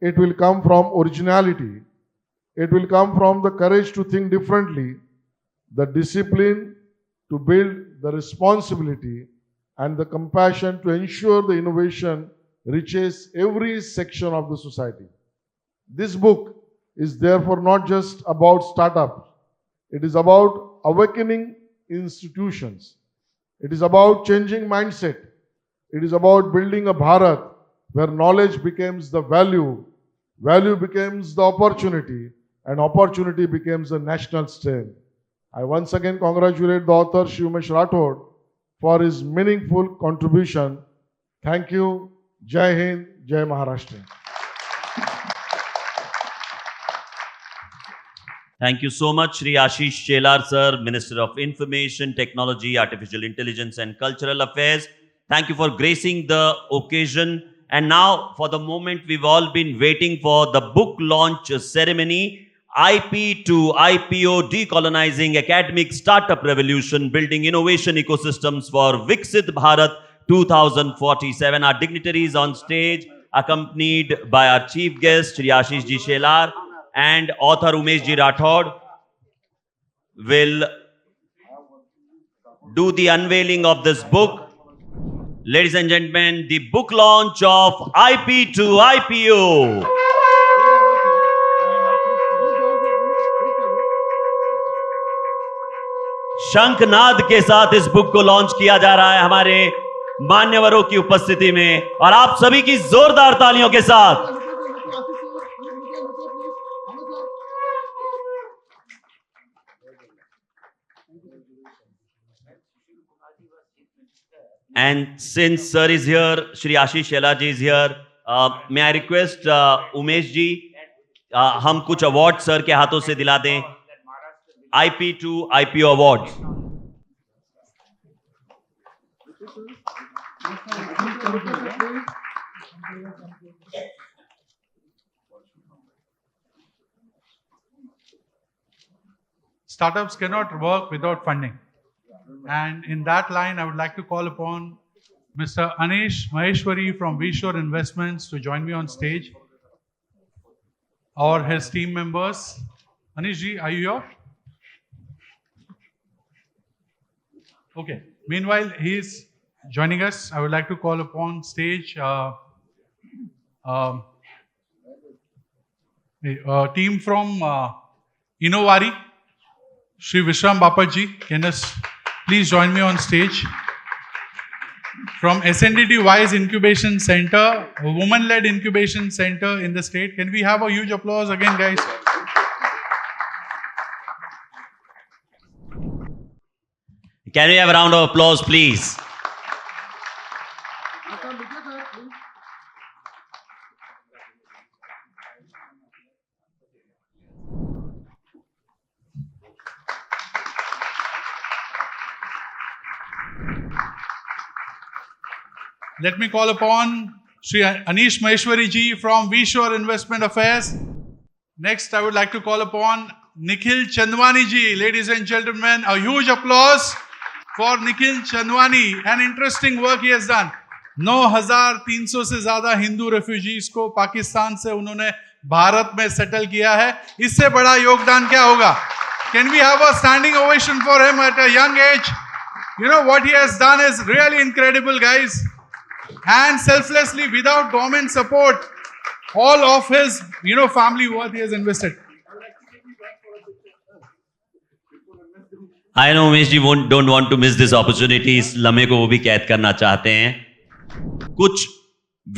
It will come from originality. It will come from the courage to think differently, the discipline to build, the responsibility, and the compassion to ensure the innovation reaches every section of the society. This book is therefore not just about startups. It is about awakening institutions. It is about changing mindset. It is about building a Bharat where knowledge becomes the value, value becomes the opportunity, and opportunity becomes a national strength. I once again congratulate the author, Umesh Rathod, for his meaningful contribution. Thank you. Jai Hind, Jai Maharashtra. Thank you so much, Shri Ashish Chelar, sir, Minister of Information Technology, Artificial Intelligence and Cultural Affairs. Thank you for gracing the occasion. And now for the moment we've all been waiting for, the book launch ceremony. IP to IPO, Decolonizing Academic Startup Revolution, Building Innovation Ecosystems for Viksit Bharat 2047. Our dignitaries on stage, accompanied by our chief guest, Shri Ashish Ji Shelar, and author Umesh Ji Rathod, will do the unveiling of this book. Ladies and gentlemen, the book launch of IP to IPO. शंखनाद के साथ इस book को launch किया जा रहा है हमारे मान्यवरों की उपस्थिति में, और आप सभी की जोरदार तालियों के साथ। And since sir is here, Shri Ashish Shelar ji is here, may I request Umesh ji, हम कुछ अवार्ड सर के हाथों से दिला दें। IP to IPO Awards. Startups cannot work without funding. And in that line, I would like to call upon Mr. Anish Maheshwari from V-Shore Investments to join me on stage, or his team members. Anish ji, are you here? Okay. Meanwhile, he is joining us. I would like to call upon stage team from Innovari, Shri Vishram Bapaji. Can you please join me on stage? From SNDT Wise Incubation Center, a woman-led incubation center in the state. Can we have a huge applause again, guys? Can we have a round of applause, please? Let me call upon Shri Anish Maheshwari ji from V-Shore Investment Affairs. Next, I would like to call upon Nikhil Chandwani ji. Ladies and gentlemen, a huge applause for Nikhil Chandwani. An interesting work he has done. 9,300 से ज्यादा Hindu refugees को पाकिस्तान से उन्होंने भारत में settle किया है. इससे बड़ा योगदान क्या होगा? Can we have a standing ovation for him at a young age? You know what he has done is really incredible, guys. And selflessly, without government support, all of his, family worth he has invested. I know Umesh ji don't want to miss this opportunity. इस लम्हे को वो भी कैद करना चाहते हैं. कुछ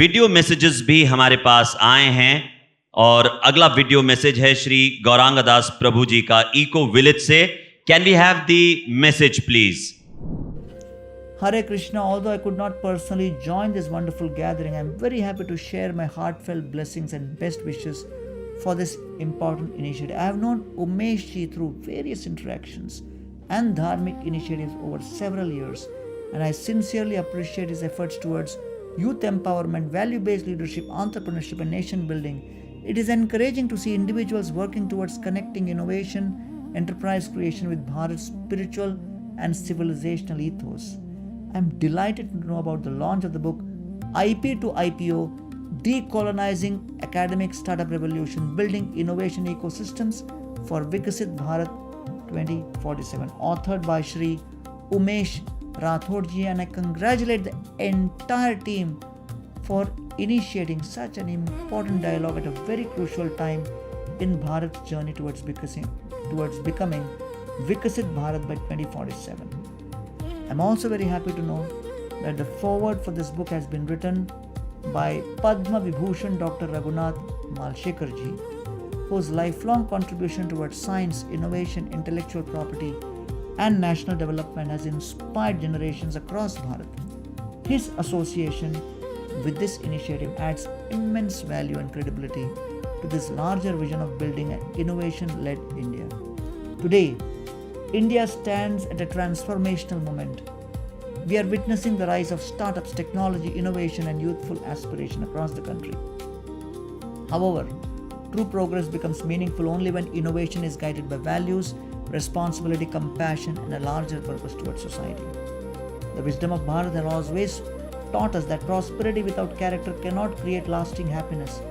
वीडियो मैसेजेस भी हमारे पास आए हैं, और अगला वीडियो मैसेज है श्री गौरांग दास प्रभु जी का इको विलेज से. Can we have the message please? Hare Krishna, although I could not personally join this wonderful gathering, I am very happy to share my heartfelt blessings and best wishes for this important initiative. I have known Umesh ji through various interactions and dharmic initiatives over several years, and I sincerely appreciate his efforts towards youth empowerment, value-based leadership, entrepreneurship, and nation building. It is encouraging to see individuals working towards connecting innovation, enterprise creation with Bharat's spiritual and civilizational ethos. I am delighted to know about the launch of the book IP to IPO, Decolonizing Academic Startup Revolution, Building Innovation Ecosystems for Viksit Bharat 2047, authored by Shri Umesh Rathod ji, and I congratulate the entire team for initiating such an important dialogue at a very crucial time in Bharat's journey towards becoming Viksit Bharat by 2047. I'm also very happy to know that the foreword for this book has been written by Padma Vibhushan Dr. Raghunath Malshekar ji, whose lifelong contribution towards science, innovation, intellectual property, and national development has inspired generations across Bharat. His association with this initiative adds immense value and credibility to this larger vision of building an innovation-led India. Today, India stands at a transformational moment. We are witnessing the rise of startups, technology, innovation, and youthful aspiration across the country. However, true progress becomes meaningful only when innovation is guided by values, responsibility, compassion, and a larger purpose towards society. The wisdom of Bharat has always taught us that prosperity without character cannot create lasting happiness.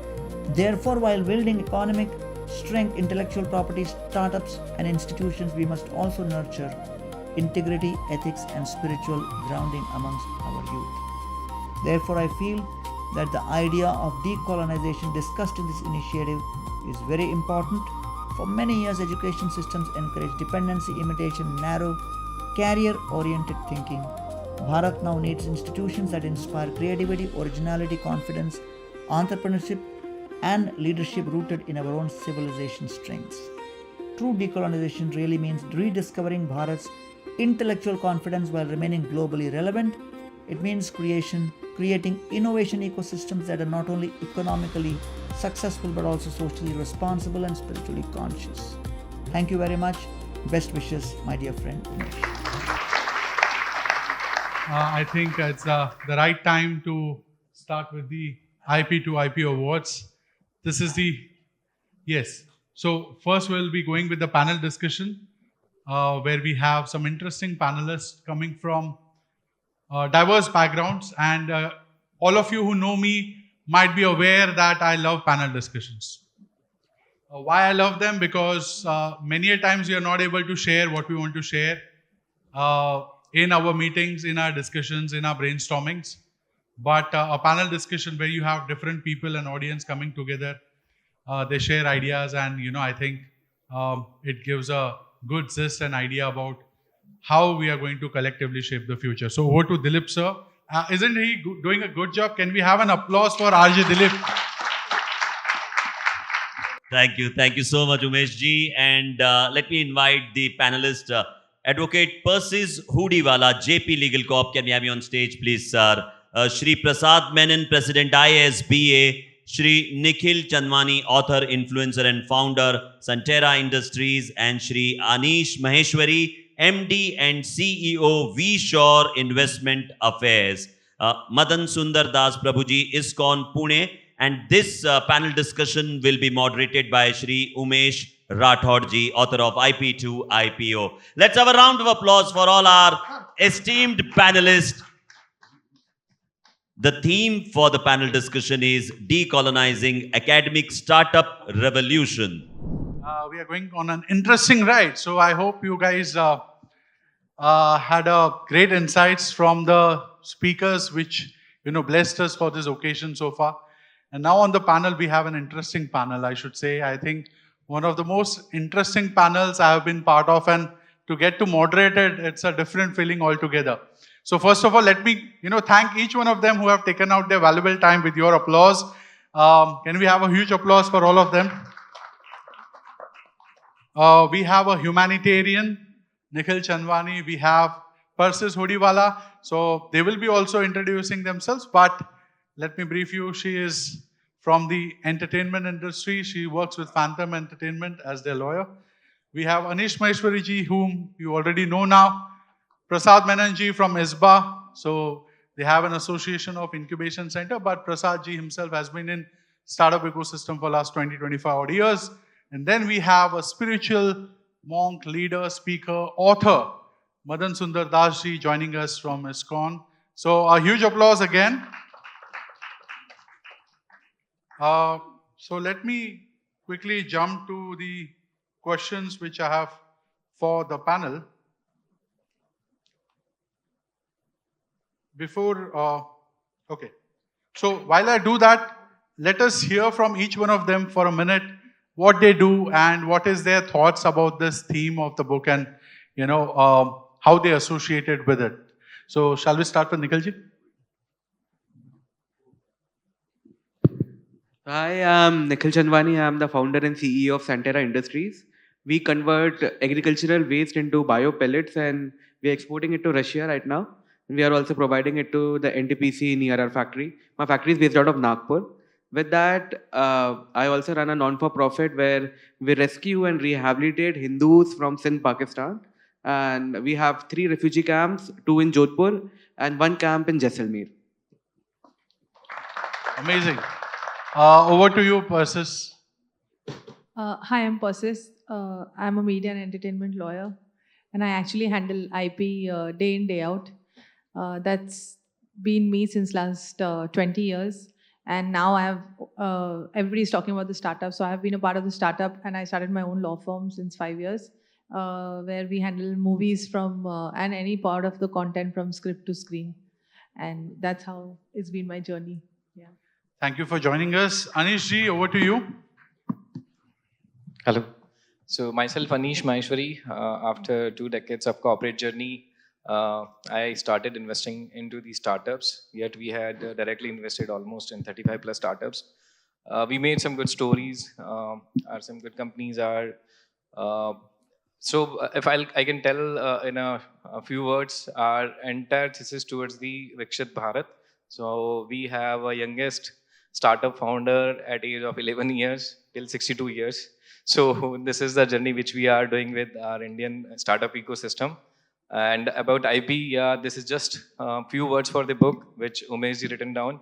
Therefore, while building economic strength, intellectual property, startups, and institutions, we must also nurture integrity, ethics, and spiritual grounding amongst our youth. Therefore, I feel that the idea of decolonization discussed in this initiative is very important. For many years, education systems encourage dependency, imitation, narrow, career-oriented thinking. Bharat now needs institutions that inspire creativity, originality, confidence, entrepreneurship, and leadership rooted in our own civilization strengths. True decolonization really means rediscovering Bharat's intellectual confidence while remaining globally relevant. It means creating innovation ecosystems that are not only economically successful but also socially responsible and spiritually conscious. Thank you very much. Best wishes, my dear friend Umesh. I think it's the right time to start with the IP to IPO Awards. This is yes. So first we'll be going with the panel discussion where we have some interesting panelists coming from diverse backgrounds, and all of you who know me might be aware that I love panel discussions. Why I love them? Because many a times we are not able to share what we want to share in our meetings, in our discussions, in our brainstormings. But a panel discussion where you have different people and audience coming together, they share ideas, and I think it gives a good gist and idea about how we are going to collectively shape the future. So over to Dilip sir. Isn't he doing a good job? Can we have an applause for RJ Dilip? Thank you so much, Umesh ji. And let me invite the panelist, Advocate Persis Hoodiwala, JP Legal Corp. Can we have you on stage, please, sir? Shri Prasad Menon, President ISBA. Shri Nikhil Chandwani, author, influencer, and founder, Centera Industries. And Shri Anish Maheshwari, MD and CEO, V-Shore Investment Affairs. Madan Sundar Das Prabhuji, ISKCON Pune. And this panel discussion will be moderated by Shri Umesh Rathod ji, author of IP to IPO. Let's have a round of applause for all our esteemed panelists. The theme for the panel discussion is Decolonizing Academic Startup Revolution. We are going on an interesting ride. So I hope you guys had a great insights from the speakers which blessed us for this occasion so far. And now on the panel, we have an interesting panel, I should say. I think one of the most interesting panels I have been part of, and to get to moderate it, it's a different feeling altogether. So first of all, let me thank each one of them who have taken out their valuable time with your applause. Can we have a huge applause for all of them? We have a humanitarian, Nikhil Chandwani. We have Persis Hoodiwala. So they will be also introducing themselves, but let me brief you. She is from the entertainment industry. She works with Phantom Entertainment as their lawyer. We have Anish Maheshwari ji, whom you already know now. Prasad Menon ji from ISBA. So they have an association of incubation center, but Prasad ji himself has been in startup ecosystem for last 20-25 odd years. And then we have a spiritual monk, leader, speaker, author, Madan Sundar Das ji, joining us from ISKCON. So a huge applause again. So let me quickly jump to the questions which I have for the panel. Okay. So while I do that, let us hear from each one of them for a minute what they do and what is their thoughts about this theme of the book, and how they associated with it. So shall we start with Nikhil ji? Hi, I'm Nikhil Chandwani. I'm the founder and CEO of Centera Industries. We convert agricultural waste into bio pellets, and we're exporting it to Russia right now. And we are also providing it to the NTPC near our factory. My factory is based out of Nagpur. With that, I also run a non-for-profit where we rescue and rehabilitate Hindus from Sindh, Pakistan. And we have 3 refugee camps, 2 in Jodhpur and one camp in Jaisalmer. Amazing. Over to you, Persis. Hi, I'm Persis. I'm a media and entertainment lawyer, and I actually handle IP day in, day out. That's been me since last 20 years. And now I have, everybody's talking about the startup. So I have been a part of the startup, and I started my own law firm since 5 years, where we handle movies from, and any part of the content from script to screen. And that's how it's been my journey. Yeah. Thank you for joining us. Anish ji, over to you. Hello. So myself, Anish Maheshwari, after 2 decades of corporate journey, I started investing into these startups. Yet we had directly invested almost in 35 plus startups. We made some good stories. Some good companies are. So if I can tell in a few words, our entire thesis towards the Vikshit Bharat. So we have a youngest startup founder at age of 11 years till 62 years. So this is the journey which we are doing with our Indian startup ecosystem. And about IP, this is just a few words for the book, which Umesh ji written down.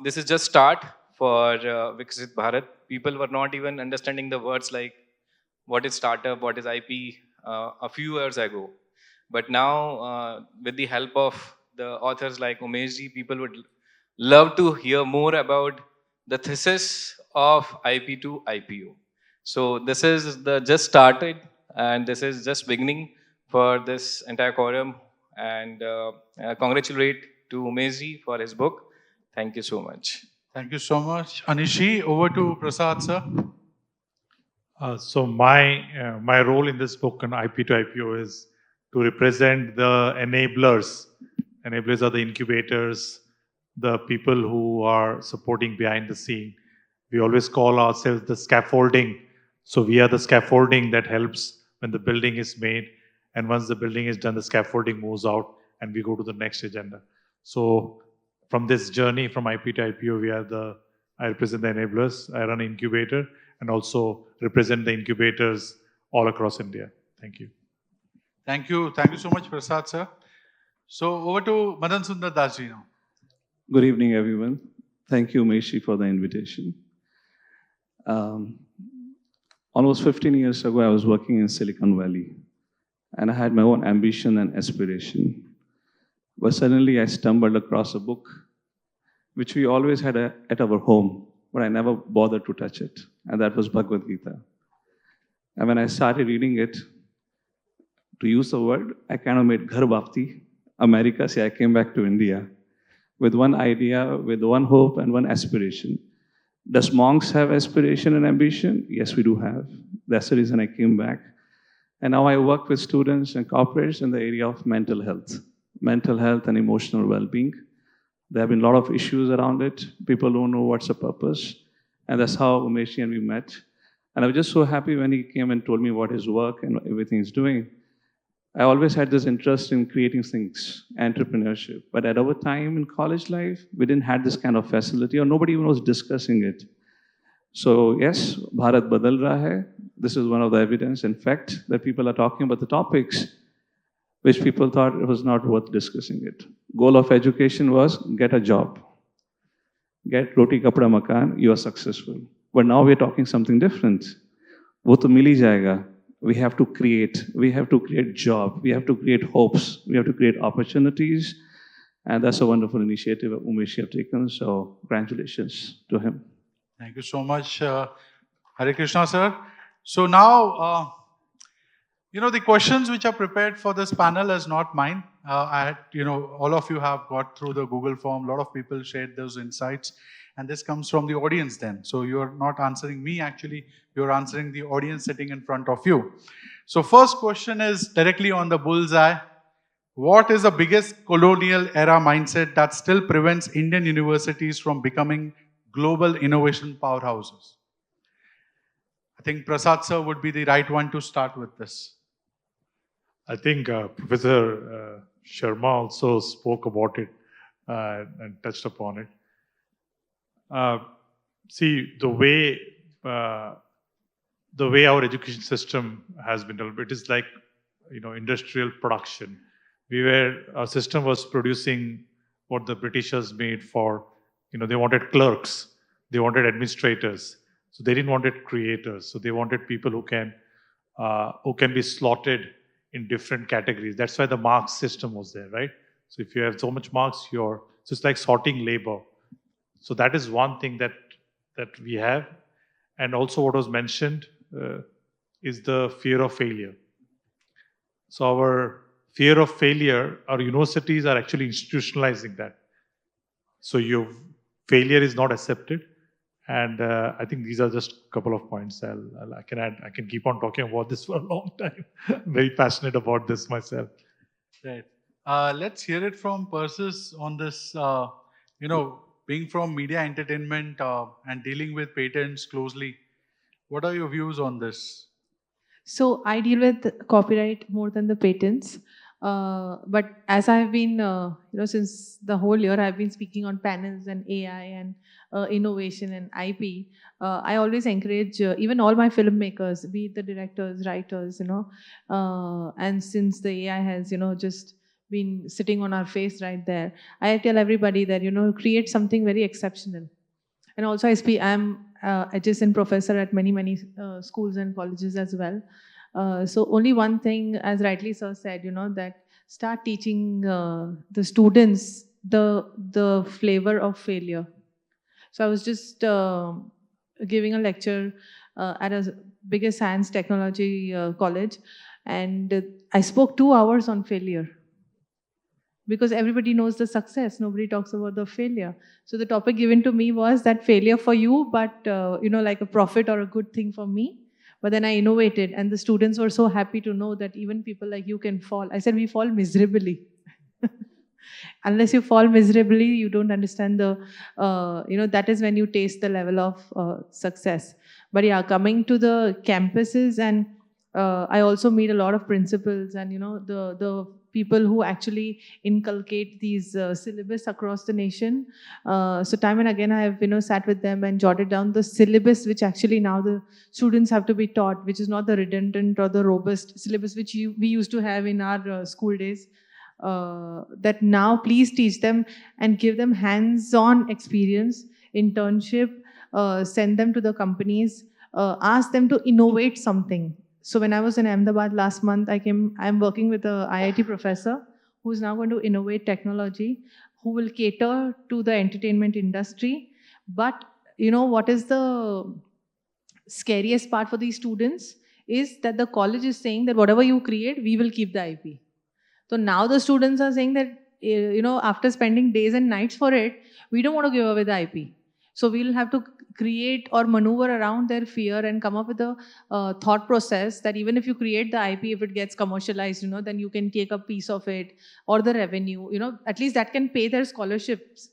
This is just start for Viksit Bharat. People were not even understanding the words like what is startup, what is IP a few years ago. But now, with the help of the authors like Umesh ji, people would love to hear more about the thesis of IP to IPO. So this is the just started, and this is just beginning for this entire quorum. And congratulate to Umesh ji for his book. Thank you so much. Thank you so much. Anishi, over to Prasad, sir. So my role in this book on IP to IPO is to represent the enablers. Enablers are the incubators, the people who are supporting behind the scene. We always call ourselves the scaffolding. So we are the scaffolding that helps when the building is made. And once the building is done, the scaffolding moves out and we go to the next agenda. So from this journey from IP to IPO, I represent the enablers. I run an incubator and also represent the incubators all across India. Thank you. Thank you. Thank you so much, Prasad, sir. So over to Madan Sundar Das ji now. Good evening, everyone. Thank you, Umesh, for the invitation. Almost 15 years ago, I was working in Silicon Valley, and I had my own ambition and aspiration. But suddenly I stumbled across a book which we always had at our home, but I never bothered to touch it, and that was Bhagavad Gita. And when I started reading it, to use the word, I kind of made ghar bapti, America, say I came back to India with one idea, with one hope and one aspiration. Does monks have aspiration and ambition? Yes, we do have. That's the reason I came back. And now I work with students and corporates in the area of mental health and emotional well-being. There have been a lot of issues around it. People don't know what's the purpose. And that's how Umesh and we met. And I was just so happy when he came and told me what his work and everything he's doing. I always had this interest in creating things, entrepreneurship. But at our time in college life, we didn't have this kind of facility, or nobody even was discussing it. So yes, Bharat badal raha hai. This is one of the evidence, in fact, that people are talking about the topics which people thought it was not worth discussing it. Goal of education was get a job. Get roti kapda makan, you are successful. But now we're talking something different. Wo to mil hi jayega. We have to create job, we have to create hopes, we have to create opportunities. And that's a wonderful initiative Umesh have taken. So congratulations to him. Thank you so much, Hare Krishna, sir. So now, the questions which are prepared for this panel is not mine. All of you have got through the Google form. A lot of people shared those insights. And this comes from the audience then. So you're not answering me, actually. You're answering the audience sitting in front of you. So first question is directly on the bullseye. What is the biggest colonial era mindset that still prevents Indian universities from becoming global innovation powerhouses? I think Prasad sir would be the right one to start with this. I think Professor Sharma also spoke about it and touched upon it. See, the way our education system has been developed, it is like industrial production. our system was producing what the Britishers made for, they wanted clerks, they wanted administrators, so they didn't wanted creators, so they wanted people who can be slotted in different categories. That's why the marks system was there, right? So if you have so much marks, so it's like sorting labor. So that is one thing that we have. And also what was mentioned is the fear of failure. So our fear of failure, our universities are actually institutionalizing that. So your failure is not accepted. And I think these are just a couple of points I can add. I can keep on talking about this for a long time. I'm very passionate about this myself. Right. Let's hear it from Persis on this, being from media entertainment and dealing with patents closely. What are your views on this? So I deal with copyright more than the patents. But as I've been, since the whole year, I've been speaking on panels and AI and innovation and IP. I always encourage even all my filmmakers, be it the directors, writers, and since the AI has, just been sitting on our face right there, I tell everybody that, create something very exceptional. And also I'm adjacent professor at many schools and colleges as well. So only one thing, as rightly sir said, that start teaching the students the flavor of failure. So I was just giving a lecture at a biggest science technology college, and I spoke 2 hours on failure. Because everybody knows the success, nobody talks about the failure. So the topic given to me was that failure for you, but like a profit or a good thing for me. But then I innovated, and the students were so happy to know that even people like you can fall. I said, we fall miserably. Unless you fall miserably, you don't understand that is when you taste the level of success. But yeah, coming to the campuses, and I also meet a lot of principals and, the people who actually inculcate these syllabus across the nation. So time and again, I have, sat with them and jotted down the syllabus, which actually now the students have to be taught, which is not the redundant or the robust syllabus, which we used to have in our school days. That now please teach them and give them hands-on experience, internship, send them to the companies, ask them to innovate something. So when I was in Ahmedabad last month, I'm working with a IIT professor who's now going to innovate technology, who will cater to the entertainment industry. But what is the scariest part for these students is that the college is saying that whatever you create, we will keep the IP. So now the students are saying that, after spending days and nights for it, we don't want to give away the IP. So we'll have to create or maneuver around their fear and come up with a thought process that even if you create the IP, if it gets commercialized, then you can take a piece of it or the revenue, at least that can pay their scholarships,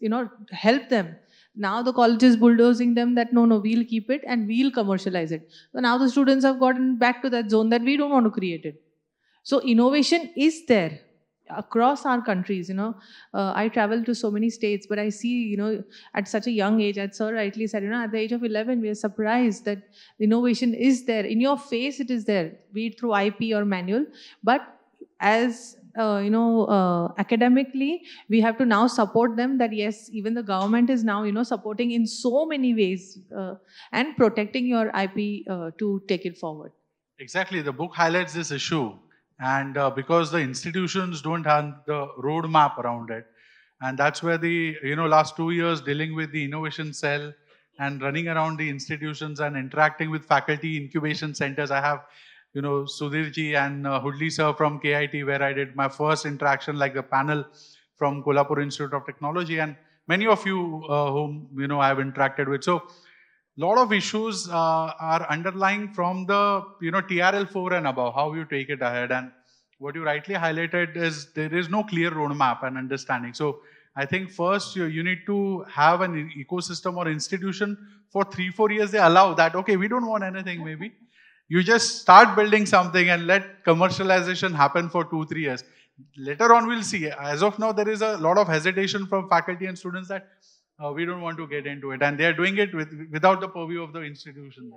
help them. Now the college is bulldozing them that no, we'll keep it and we'll commercialize it. So now the students have gotten back to that zone that we don't want to create it. So innovation is there across our countries. I travel to so many states, but I see, at such a young age, as sir rightly said, at the age of 11, we are surprised that innovation is there. In your face, it is there, be it through IP or manual. But as academically, we have to now support them that yes, even the government is now, supporting in so many ways and protecting your IP to take it forward. Exactly. The book highlights this issue. And because the institutions don't have the roadmap around it. And that's where the, last 2 years dealing with the innovation cell and running around the institutions and interacting with faculty incubation centers. I have, Sudhirji and Hudli sir from KIT, where I did my first interaction, like the panel from Kolhapur Institute of Technology, and many of you whom, I have interacted with. So lot of issues are underlying from the TRL4 and above, how you take it ahead. And what you rightly highlighted is there is no clear roadmap and understanding. So I think first you need to have an ecosystem or institution. For 3-4 years they allow that, okay, we don't want anything, maybe you just start building something and let commercialization happen for 2-3 years. Later on we'll see. As of now, there is a lot of hesitation from faculty and students that we don't want to get into it, and they are doing it without the purview of the institution.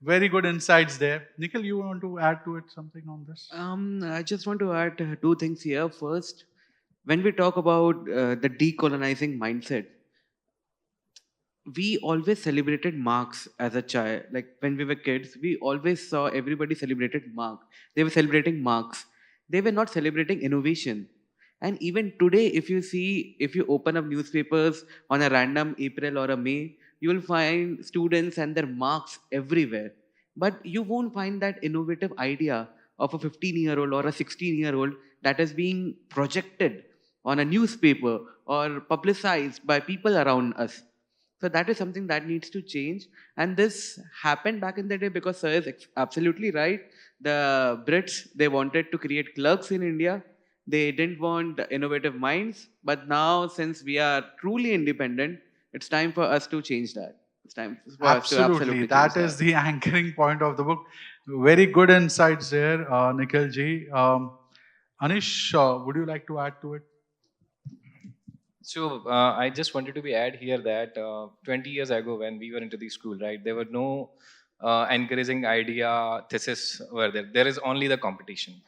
Very good insights there. Nikhil, you want to add to it something on this? I just want to add two things here. First, when we talk about the decolonizing mindset, we always celebrated marks as a child. Like when we were kids, we always saw everybody celebrated mark. They were celebrating marks. They were not celebrating innovation. And even today, if you open up newspapers on a random April or a May, you will find students and their marks everywhere. But you won't find that innovative idea of a 15-year-old or a 16-year-old that is being projected on a newspaper or publicized by people around us. So that is something that needs to change. And this happened back in the day because sir is absolutely right. The Brits, they wanted to create clerks in India. They didn't want innovative minds. But now, since we are truly independent, it's time for us to change that. It's time for us to absolutely That change is the anchoring point of the book. Very good insights there, Nikhil ji. Anish, would you like to add to it? So I just wanted to add here that 20 years ago when we were into the school, right, there were no encouraging idea, thesis were there. There is only the competition.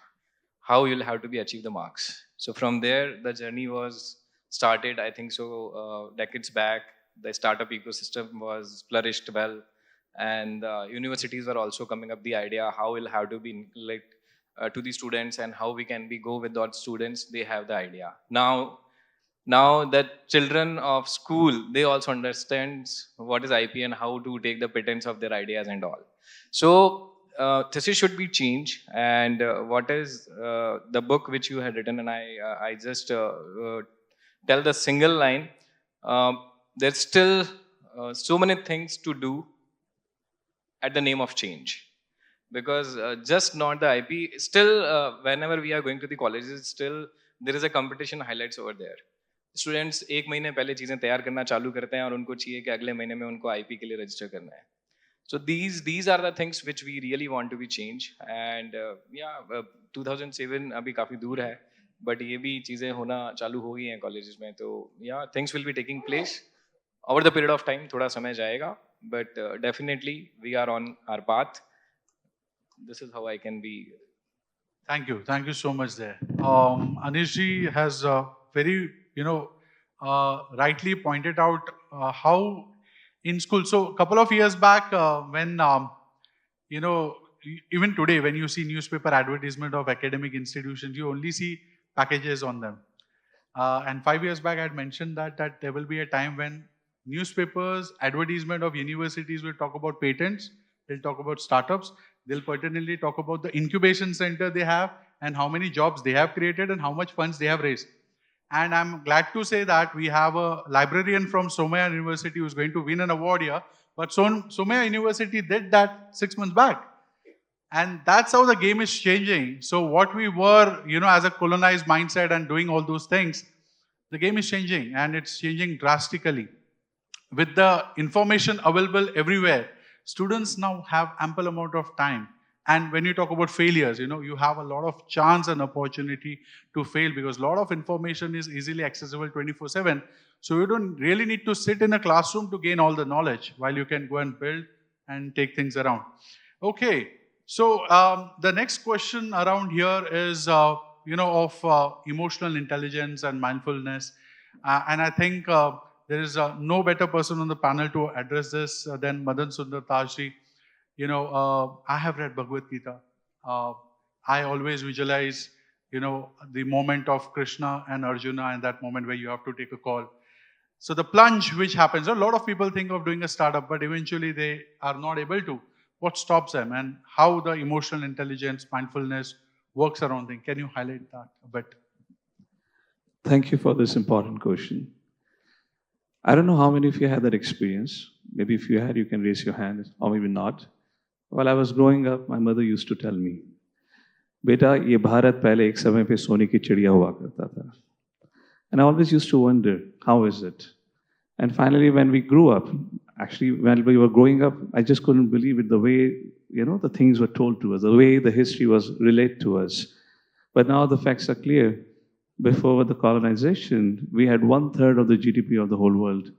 How you'll have to be achieve the marks. So from there, the journey was started, I think so, decades back. The startup ecosystem was flourished well. And universities were also coming up the idea how we'll have to be like to the students and how we can be go with those students. They have the idea. Now that children of school, they also understand what is IP and how to take the patents of their ideas and all. So thesis should be changed. And what is the book which you had written, and I just tell the single line, there's still so many things to do at the name of change. Because just not the IP, still whenever we are going to the colleges, still there is a competition highlights over there. Students एक महीने पहले चीज़ें तैयार करना चालू करते हैं और उनको चाहिए कि अगले महीने में उनको आईपी के लिए रजिस्टर करना है. So these are the things which we really want to be change. And 2007 अभी काफ़ी दूर है, but ये भी चीज़ें होना चालू हो गई हैं कॉलेजेस में. तो things will be taking place over the period of time. थोड़ा समय जाएगा, but definitely we are on our path. This is how I can be. Thank you so much there. Anish ji has very rightly pointed out how in school. So a couple of years back when, even today when you see newspaper advertisement of academic institutions, you only see packages on them. And 5 years back I had mentioned that there will be a time when newspapers, advertisement of universities will talk about patents, they'll talk about startups, they'll pertinently talk about the incubation center they have and how many jobs they have created and how much funds they have raised. And I'm glad to say that we have a librarian from Somaiya University who's going to win an award here. But Somaiya University did that 6 months back. And that's how the game is changing. So what we were, as a colonized mindset and doing all those things, the game is changing and it's changing drastically. With the information available everywhere, students now have ample amount of time. And when you talk about failures, you have a lot of chance and opportunity to fail because a lot of information is easily accessible 24/7. So you don't really need to sit in a classroom to gain all the knowledge while you can go and build and take things around. Okay, so the next question around here is, of emotional intelligence and mindfulness. And I think there is no better person on the panel to address this than Madan Sundar Tajri. I have read Bhagavad Gita. I always visualize, the moment of Krishna and Arjuna and that moment where you have to take a call. So the plunge which happens, a lot of people think of doing a startup, but eventually they are not able to. What stops them and how the emotional intelligence, mindfulness works around things? Can you highlight that a bit? Thank you for this important question. I don't know how many of you had that experience. Maybe if you had, you can raise your hand, or maybe not. While I was growing up, my mother used to tell me, "Beta, ye Bharat pehle ek samay pe sone ki chidiya hua karta tha." And I always used to wonder, how is it? And finally, when we grew up, actually, when we were growing up, I just couldn't believe it, the way, the things were told to us, the way the history was relayed to us. But now the facts are clear. Before the colonization, we had 1/3 of the GDP of the whole world.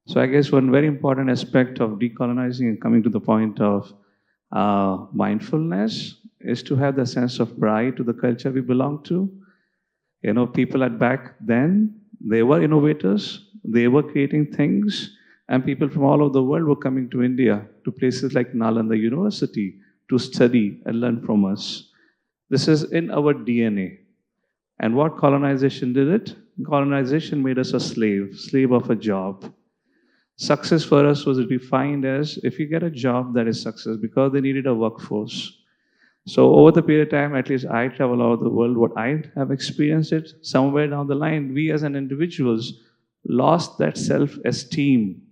So I guess one very important aspect of decolonizing and coming to the point of Mindfulness is to have the sense of pride to the culture we belong to. You know, people at back then, they were innovators, they were creating things, and people from all over the world were coming to India, to places like Nalanda University, to study and learn from us. This is in our DNA. And what colonization did it? Colonization made us a slave of a job. Success for us was defined as if you get a job, that is success, because they needed a workforce. So over the period of time, at least I travel all over the world, what I have experienced it, somewhere down the line, we as an individuals lost that self-esteem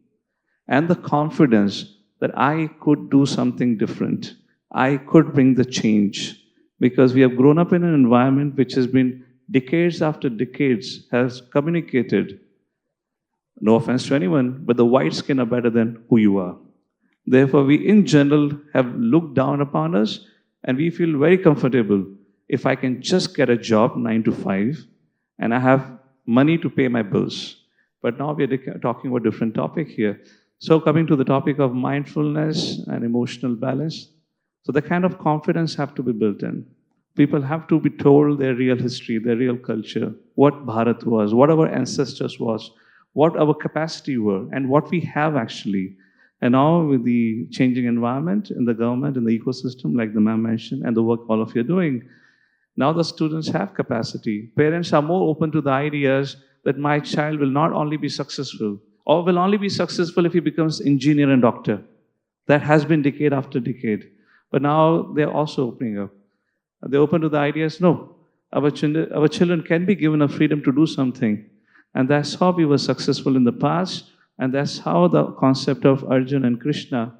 and the confidence that I could do something different. I could bring the change, because we have grown up in an environment which has been decades after decades has communicated, no offense to anyone, but the white skin are better than who you are. Therefore, we in general have looked down upon us, and we feel very comfortable if I can just get a job 9 to 5 and I have money to pay my bills. But now we're talking about a different topic here. So coming to the topic of mindfulness and emotional balance, so the kind of confidence have to be built in. People have to be told their real history, their real culture, what Bharat was, what our ancestors was, what our capacity were, and what we have actually. And now with the changing environment in the government, in the ecosystem, like the ma'am mentioned, and the work all of you are doing, now the students have capacity. Parents are more open to the ideas that my child will not only be successful, or will only be successful if he becomes engineer and doctor. That has been decade after decade. But now they're also opening up. They're open to the ideas, no, our children can be given a freedom to do something. And that's how we were successful in the past. And that's how the concept of Arjun and Krishna.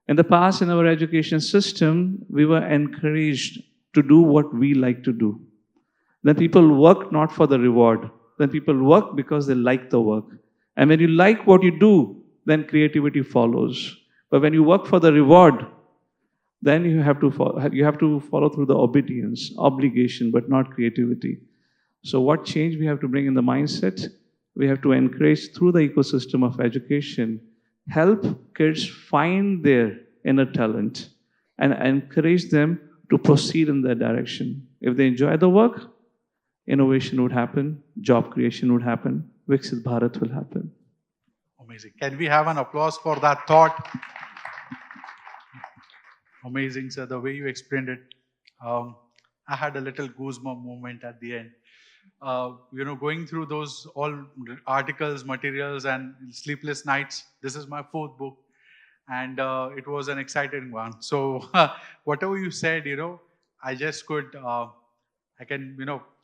In the past, in our education system, we were encouraged to do what we like to do. Then people work not for the reward. Then people work because they like the work. And when you like what you do, then creativity follows. But when you work for the reward, then you have to follow through the obedience, obligation, but not creativity. So what change we have to bring in the mindset? We have to encourage through the ecosystem of education, help kids find their inner talent and encourage them to proceed in that direction. If they enjoy the work, innovation would happen, job creation would happen, Viksit Bharat will happen. Amazing. Can we have an applause for that thought? Amazing, sir, the way you explained it. I had a little goosebump moment at the end. Going through those all articles, materials, and sleepless nights. This is my 4th book, and it was an exciting one. So whatever you said, I just could,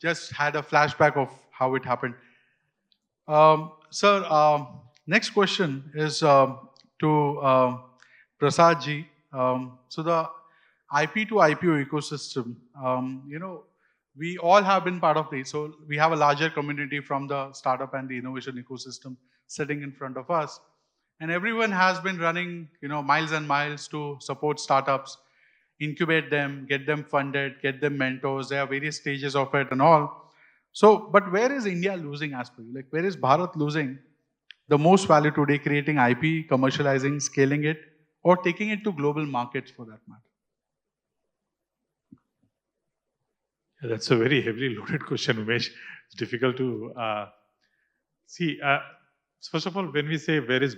just had a flashback of how it happened. Sir, next question is to Prasad ji. So the IP to IPO ecosystem, we all have been part of this. So we have a larger community from the startup and the innovation ecosystem sitting in front of us. And everyone has been running, miles and miles to support startups, incubate them, get them funded, get them mentors. There are various stages of it and all. So, but where is India losing as per you? Like, where is Bharat losing the most value today, creating IP, commercializing, scaling it, or taking it to global markets for that matter? That's a very heavily loaded question, Umesh. It's difficult to see. First of all, when we say where is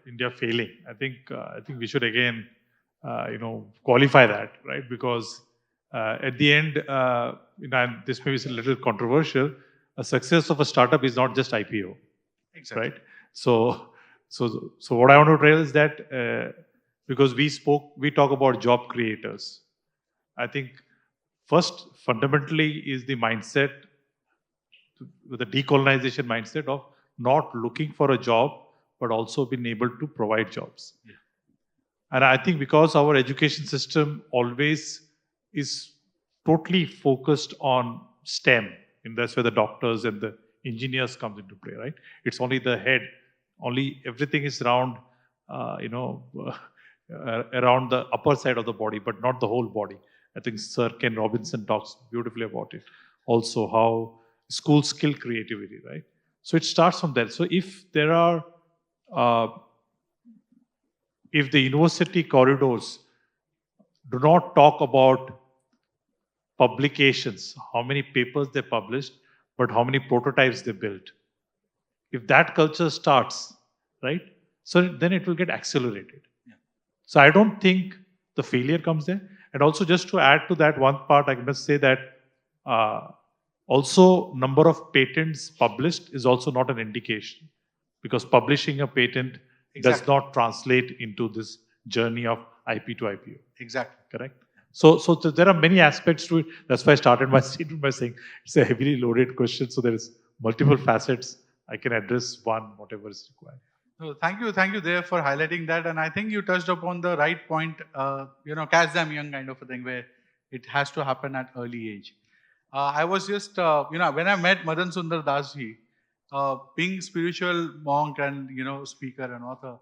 India failing, I think we should again, qualify that, right? Because at the end, and this may be a little controversial. A success of a startup is not just IPO, exactly. Right? So what I want to tell is that because we talk about job creators. I think first, fundamentally, is the mindset, the decolonization mindset of not looking for a job, but also being able to provide jobs. Yeah. And I think because our education system always is totally focused on STEM, and that's where the doctors and the engineers comes into play, right? It's only the head, only everything is around, around the upper side of the body, but not the whole body. I think Sir Ken Robinson talks beautifully about it. Also, how schools kill creativity, right? So it starts from there. So if there are, if the university corridors do not talk about publications, how many papers they published, but how many prototypes they built. If that culture starts, right, so then it will get accelerated. Yeah. So I don't think the failure comes there. And also just to add to that one part, I must say that also number of patents published is also not an indication, because publishing a patent does not translate into this journey of IP to IPO. Exactly. Correct? So there are many aspects to it. That's why I started my statement by saying it's a heavily loaded question. So there is multiple facets. I can address one, whatever is required. So thank you there for highlighting that. And I think you touched upon the right point, catch them young kind of a thing, where it has to happen at early age. I was just, when I met Madan Sundar Das ji, being spiritual monk and, speaker and author,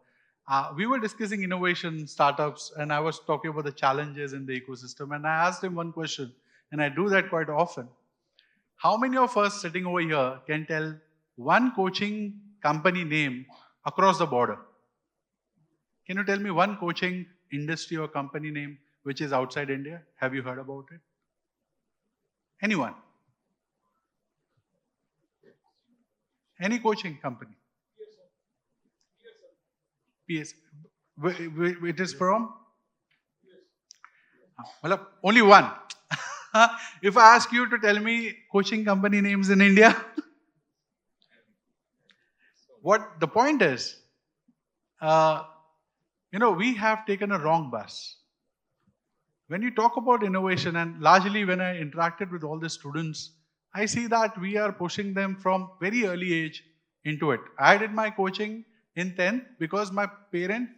we were discussing innovation, startups, and I was talking about the challenges in the ecosystem. And I asked him one question, and I do that quite often. How many of us sitting over here can tell one coaching company name across the border? Can you tell me one coaching industry or company name which is outside India? Have you heard about it? Anyone? Any coaching company? PS. It is from? Well, only one. If I ask you to tell me coaching company names in India, what the point is, we have taken a wrong bus. When you talk about innovation, and largely when I interacted with all the students, I see that we are pushing them from very early age into it. I did my coaching in 10th because my parent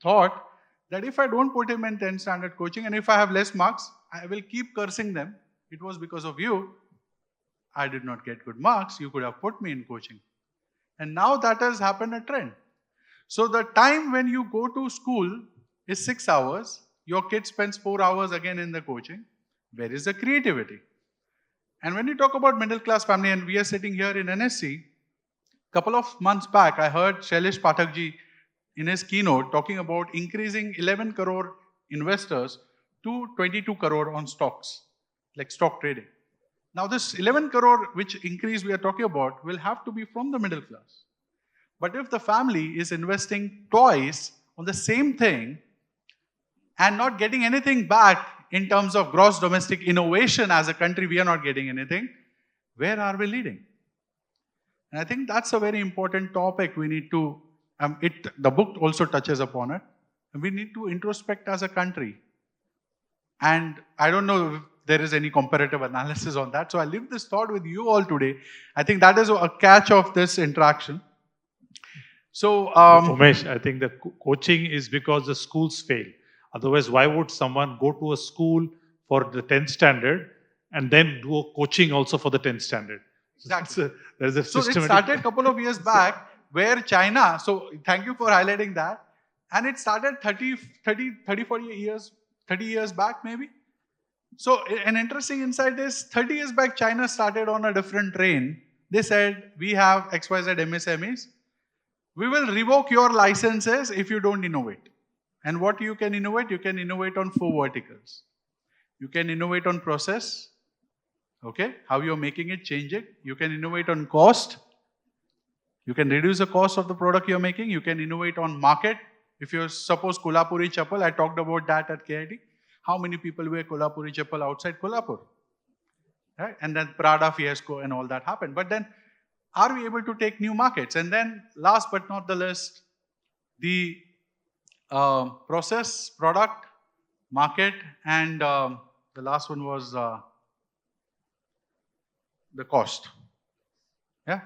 thought that if I don't put him in 10th standard coaching and if I have less marks, I will keep cursing them. It was because of you. I did not get good marks. You could have put me in coaching. And now that has happened a trend. So the time when you go to school is 6 hours. Your kid spends 4 hours again in the coaching. Where is the creativity? And when you talk about middle class family, and we are sitting here in NSC, couple of months back, I heard Shailesh Pathak ji in his keynote talking about increasing 11 crore investors to 22 crore on stocks, like stock trading. Now this 11 crore which increase we are talking about will have to be from the middle class. But if the family is investing twice on the same thing and not getting anything back in terms of gross domestic innovation as a country, we are not getting anything, where are we leading? And I think that's a very important topic we need to, the book also touches upon it. We need to introspect as a country. And I don't know if there is any comparative analysis on that. So I leave this thought with you all today. I think that is a catch of this interaction. So, Umesh, I think the coaching is because the schools fail. Otherwise, why would someone go to a school for the 10th standard and then do a coaching also for the 10th standard? Exactly. There's a so it systematic... started a couple of years back where China, so thank you for highlighting that. And it started 30, 40 years back maybe. So an interesting insight is 30 years back, China started on a different train. They said, we have XYZ MSMEs. We will revoke your licenses if you don't innovate. And what you can innovate? You can innovate on 4 verticals. You can innovate on process. Okay, how you're making it, change it. You can innovate on cost. You can reduce the cost of the product you're making. You can innovate on market. If you suppose Kolhapuri chappal, I talked about that at KIT. How many people wear Kolhapuri chappal outside Kolhapur? Right? And then Prada fiasco and all that happened. But then, are we able to take new markets? And then, last but not the least, the process, product, market, and the last one was the cost. Yeah.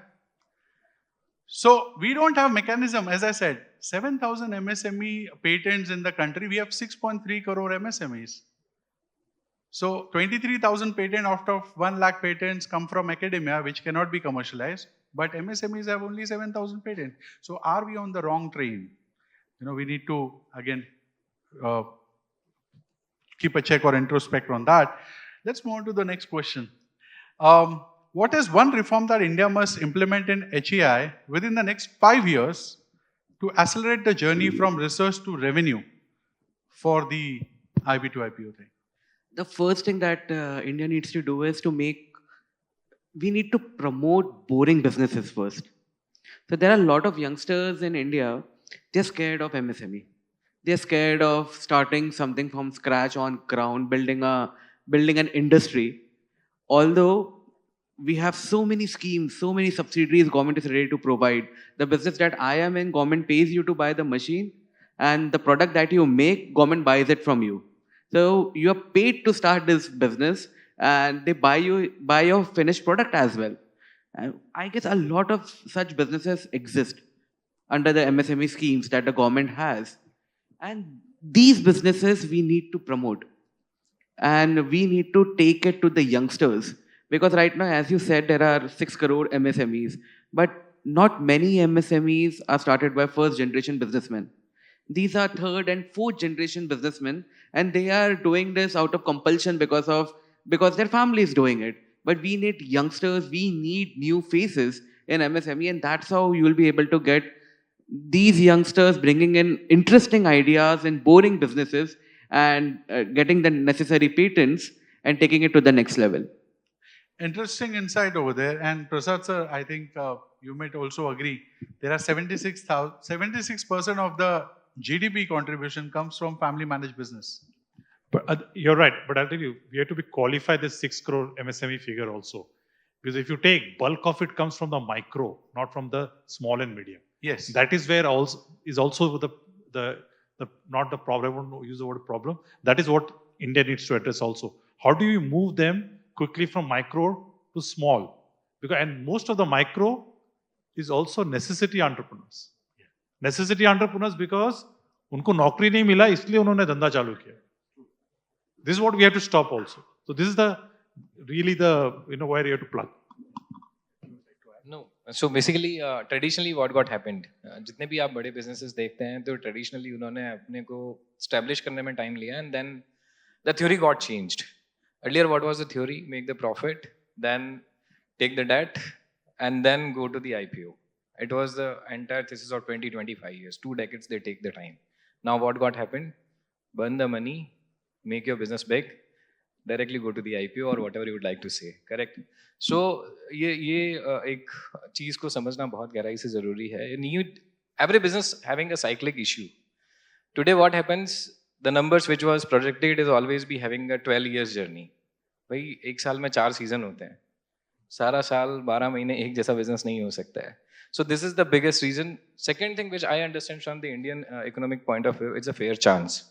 So we don't have mechanism, as I said, 7,000 MSME patents in the country. We have 6.3 crore MSMEs. So 23,000 patents out of 1 lakh patents come from academia, which cannot be commercialized. But MSMEs have only 7,000 patents. So are we on the wrong train? We need to, again, keep a check or introspect on that. Let's move on to the next question. What is one reform that India must implement in HEI within the next 5 years to accelerate the journey from research to revenue for the IP to IPO thing? The first thing that India needs to do is we need to promote boring businesses first. So there are a lot of youngsters in India, they're scared of MSME. They're scared of starting something from scratch on ground, building an industry. Although we have so many schemes, so many subsidiaries government is ready to provide. The business that I am in, government pays you to buy the machine, and the product that you make, government buys it from you. So you are paid to start this business, and they buy your finished product as well. And I guess a lot of such businesses exist under the MSME schemes that the government has. And these businesses we need to promote. And we need to take it to the youngsters. Because right now, as you said, there are 6 crore MSMEs. But not many MSMEs are started by first generation businessmen. These are third and fourth generation businessmen. And they are doing this out of compulsion because their family is doing it. But we need youngsters, we need new faces in MSME, and that's how you will be able to get these youngsters bringing in interesting ideas in boring businesses and getting the necessary patents and taking it to the next level. Interesting insight over there. And Prasad sir, I think you might also agree, there are 76% of the GDP contribution comes from family managed business. But you're right, but I'll tell you, we have to qualify this 6 crore MSME figure also. Because if you take, bulk of it comes from the micro, not from the small and medium. Yes. That is where also not the problem, I won't use the word problem. That is what India needs to address also. How do you move them quickly from micro to small? And most of the micro is also necessity entrepreneurs. Yeah. Necessity entrepreneurs because उनको नौकरी नहीं मिला इसलिए उन्होंने धंधा चालू किया. This is what we have to stop also. So this is really the where you have to plug. No. So basically, traditionally what got happened, जितने भी आप बड़े businesses देखते हैं, तो traditionally उन्होंने अपने को establish करने में time लिया, and then the theory got changed. Earlier, what was the theory? Make the profit, then take the debt, and then go to the IPO. It was the entire thesis of 20-25 years. 2 decades they take the time. Now what got happened? Burn the money, make your business big, directly go to the IPO or whatever you would like to say. Correct? So ये एक चीज को समझना बहुत गहराई से जरूरी है. Every business having a cyclic issue. Today what happens? The numbers which was projected is always be having a 12 years journey. भाई एक साल में 4 सीजन होते हैं. सारा साल 12 महीने एक जैसा बिजनेस नहीं हो सकता है. So this is the biggest reason. Second thing which I understand from the Indian economic point of view, it's a fair chance.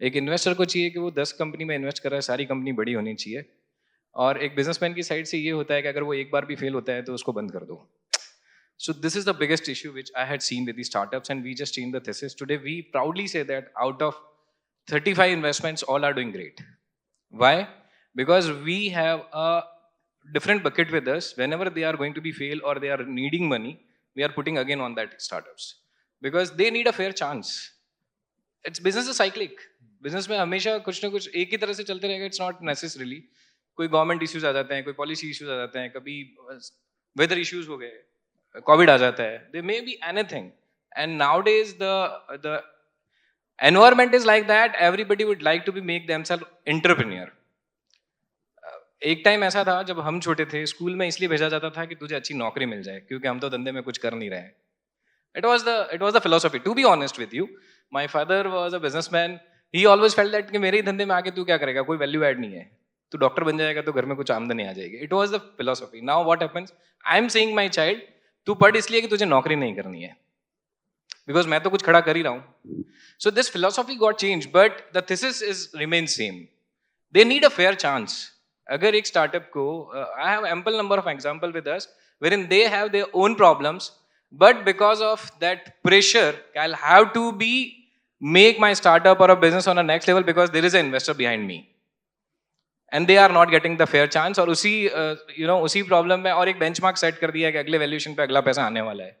एक इन्वेस्टर को चाहिए कि वो 10 कंपनी में इन्वेस्ट कर रहा है, सारी कंपनी बड़ी होनी चाहिए. और एक बिजनेसमैन की साइड से ये होता है कि अगर वो एक बार भी फेल होता है तो उसको बंद कर दो. So this is the biggest issue which I had seen with the startups, and we just changed the thesis. Today we proudly say that out of 35 investments, all are doing great. Why? Because we have a different bucket with us. Whenever they are going to be fail or they are needing money, we are putting again on that startups. Because they need a fair chance. It's business is cyclic. Business में हमेशा कुछ ना कुछ एक ही तरह से चलते रहेगा. It's not necessarily. कोई गवर्नमेंट इश्यूज आ जाते हैं, कोई पॉलिसी इश्यूज आ जाते हैं, कभी वेदर इश्यूज हो गए, कोविड आ जाता है. There may be anything. And nowadays the environment is like that. Everybody would like to make themselves entrepreneur. एक टाइम ऐसा था जब हम छोटे थे, स्कूल में इसलिए भेजा जाता था कि तुझे अच्छी नौकरी मिल जाए, क्योंकि हम तो धंधे में कुछ कर नहीं रहे हैं. It was the philosophy. To be honest with you, my father was a businessman. He always felt that कि मेरे ही धंधे में आके तू क्या करेगा, कोई वैल्यू ऐड नहीं है, तू डॉक्टर बन जाएगा तो घर में कुछ आमदनी आ जाएगी. It was the philosophy. Now what happens? I am saying my child, तू पढ़ इसलिए कि तुझे नौकरी नहीं करनी है, because मैं तो कुछ खड़ा कर ही रहा हूँ. So this philosophy got changed, but the thesis remains same. They need a fair chance. अगर एक स्टार्टअप को I have ample number of example with us wherein they have their own problems, but because of that pressure, I'll have to make my startup or a business on a next level because there is an investor behind me, and they are not getting the fair chance. और उसी problem में और एक benchmark set कर दिया कि अगले valuation पे अगला पैसा आने वाला है.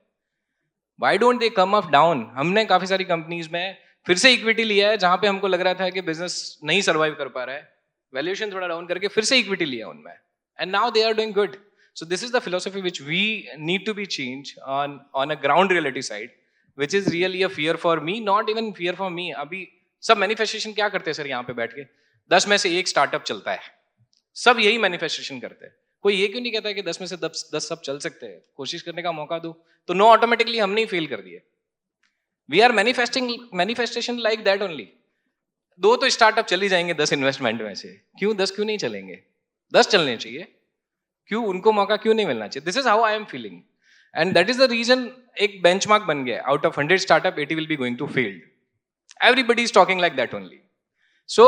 Why don't they come up down? हमने काफी सारी कंपनीज में फिर से इक्विटी लिया है जहां पे हमको लग रहा था कि बिजनेस नहीं सर्वाइव कर पा रहा है, वैल्यूएशन थोड़ा डाउन करके फिर से इक्विटी लिया उनमें, and now they are doing good. So this is the philosophy which we need to be change on a ground reality side, which is really a fear for me, not even fear for me. अभी सब manifestation क्या करते हैं sir यहाँ पे बैठ के? 10 में से एक स्टार्टअप चलता है, सब यही मैनिफेस्टेशन करते हैं। कोई ये क्यों नहीं कहता कि 10 में से 10 सब चल सकते हैं, कोशिश करने का मौका दो। तो नो ऑटोमेटिकली हमने ही फेल कर दिए। We are manifestation like that only. 2 तो स्टार्टअप चल ही जाएंगे 10 इन्वेस्टमेंट में से, क्यों 10 क्यों नहीं चलेंगे? 10 चलने चाहिए, क्यों उनको मौका क्यों नहीं मिलना चाहिए? This is how I am feeling and that is the reason. एक बेंचमार्क बन गया, out of 100 startup 80 will be going to failed. Everybody is talking like that only. So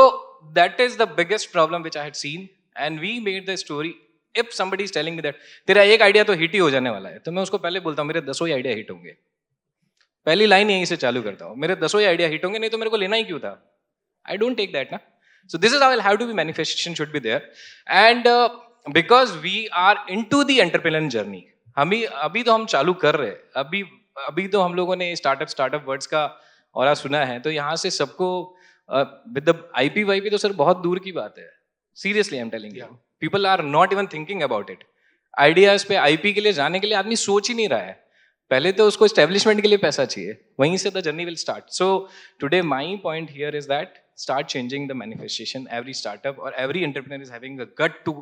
that is the biggest problem which I had seen, and we made the story. If somebody is telling me that तेरा एक idea तो hit ही हो जाने वाला है, तो मैं उसको पहले बोलता हूँ मेरे 10 ही आइडिया हिट होंगे। पहली लाइन यहीं से चालू करता हूँ, मेरे 10 ही आइडिया हिट होंगे, नहीं तो मेरे को लेना ही क्यों था? I don't take that ना। So this is how I'll have to be, manifestation should be there, and because we are into the entrepreneurial journey, अभी तो हम चालू कर रहे हैं, अभी तो हम लोगों ने स्टार्टअप वर्ड्स का और सुना है, तो यहाँ से सबको विद द आईपी वाईपी तो सर बहुत दूर की बात है। Seriously I am telling you, people are not even thinking about it. Ideas पे आईपी के लिए जाने के लिए आदमी सोच ही नहीं रहा है, पहले तो उसको एस्टेब्लिशमेंट के लिए पैसा चाहिए, वहीं से the journey will start. So today my point here is that start changing the manifestation. Every startup और every entrepreneur is having a gut to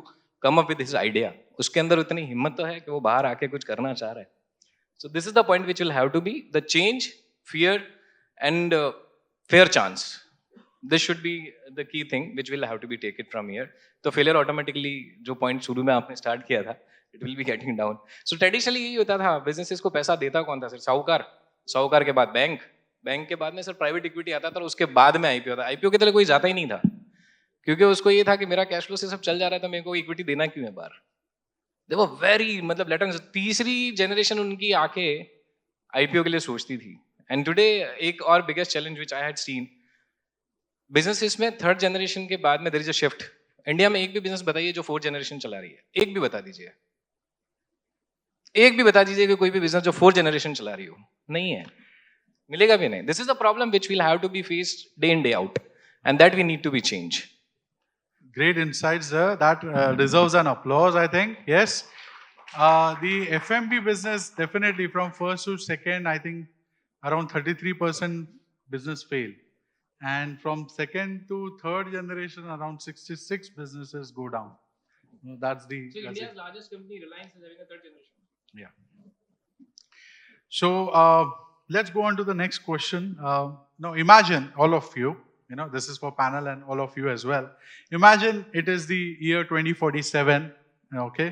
come up with his idea. उसके अंदर उतनी हिम्मत तो है कि वो बाहर आके कुछ करना चाह रहा है। So this is the point which will have to be the change, fear and fair chance. This should be the key thing which will have to be taken from here. तो failure automatically जो point शुरू में आपने start किया था, it will be getting down. So traditionally यही होता था, businesses को पैसा देता कौन था सर? साहूकार के बाद बैंक के बाद में सर प्राइवेट इक्विटी आता था, और उसके बाद में आईपीओ था। आईपीओ के तरह कोई जाता ही नहीं था, क्योंकि उसको ये था कि मेरा कैश फ्लो से सब चल जा रहा है, तो मेरे को इक्विटी देना क्यों है बाहर? देखो वेरी मतलब तीसरी जनरेशन उनकी आके आईपीओ के लिए सोचती थी। एंड टुडे एक और biggest challenge which I had seen businesses में, थर्ड जनरेशन के बाद में there is a shift. India में एक भी बिजनेस बताइए जो 4th जनरेशन चला रही है, एक भी बता दीजिए, एक भी बता दीजिए कि कोई भी बिजनेस जो 4th जनरेशन चला रही हो। नहीं है, मिलेगा भी नहीं। This is the problem which will have to be faced day in day out, and that we need to be change. Great insights there. That deserves an applause, I think. Yes. The FMB business, definitely from first to second, I think around 33% business fail. And from second to third generation, around 66 businesses go down. That's the... So India's largest company, Reliance, is having a third generation. Yeah. So let's go on to the next question. Now imagine all of you, this is for panel and all of you as well. Imagine it is the year 2047, okay?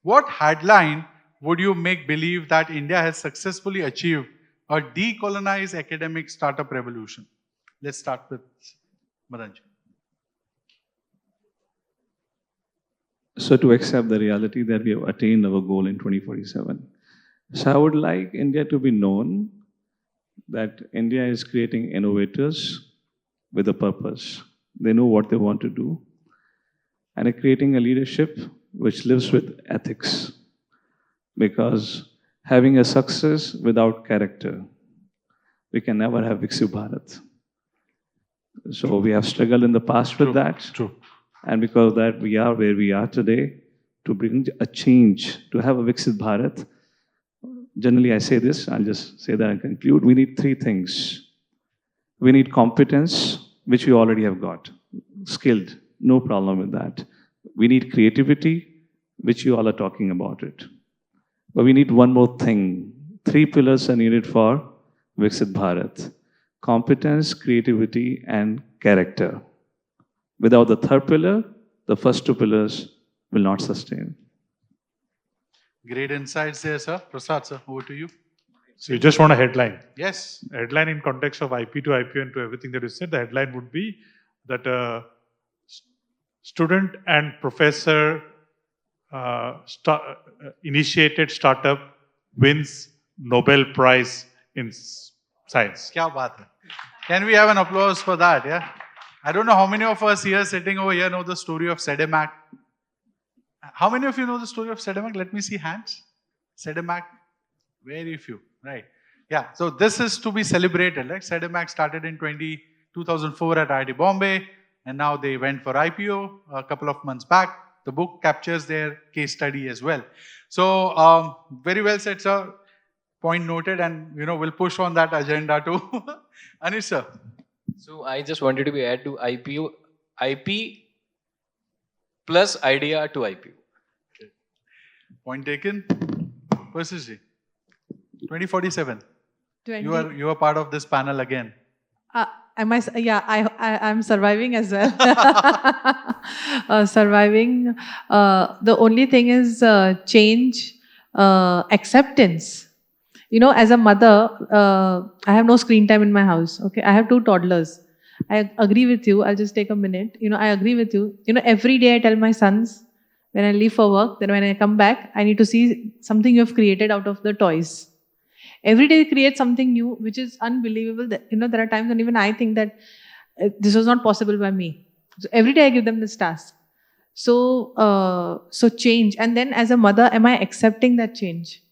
What headline would you make believe that India has successfully achieved a decolonized academic startup revolution? Let's start with Madanji. So to accept the reality that we have attained our goal in 2047. So I would like India to be known that India is creating innovators with a purpose. They know what they want to do, and creating a leadership which lives with ethics. Because having a success without character, we can never have Viksit Bharat. So we have struggled in the past with that. True. And because of that, we are where we are today. To bring a change, to have a Viksit Bharat, generally I say this, I'll just say that and conclude. We need 3 things. We need competence, which we already have got. Skilled, no problem with that. We need creativity, which you all are talking about it. But we need one more thing. 3 pillars are needed for Viksit Bharat. Competence, creativity, and character. Without the 3rd pillar, the first 2 pillars will not sustain. Great insights there, sir. Prasad, sir, over to you. So you just want a headline? Yes. A headline in context of IP to IPO and to everything that you said, the headline would be that student and professor initiated startup wins Nobel Prize in Science. Kya baat hai. Can we have an applause for that? Yeah. I don't know how many of us here sitting over here know the story of Sedemac. How many of you know the story of Sedemac? Let me see hands. Sedemac. Very few. Right. Yeah. So this is to be celebrated. Like Sedemac started in 2004 at IIT Bombay, and now they went for IPO a couple of months back. The book captures their case study as well. So very well said, sir. Point noted, and we'll push on that agenda too. Anish sir. So I just wanted to be add to IPO, IP plus idea to IPO. Point taken. Persis ji, 2047. 20. You are part of this panel again. Am I? Yeah, I'm surviving as well. Surviving. The only thing is change, acceptance. You know, as a mother, I have no screen time in my house. Okay, I have 2 toddlers. I agree with you. I'll just take a minute. You know, I agree with you. You know, every day I tell my sons when I leave for work, then when I come back, I need to see something you have created out of the toys. Every day create something new, which is unbelievable. That, you know, there are times when even I think that this was not possible by me. So every day I give them this task. So, so change. And then as a mother, am I accepting that change?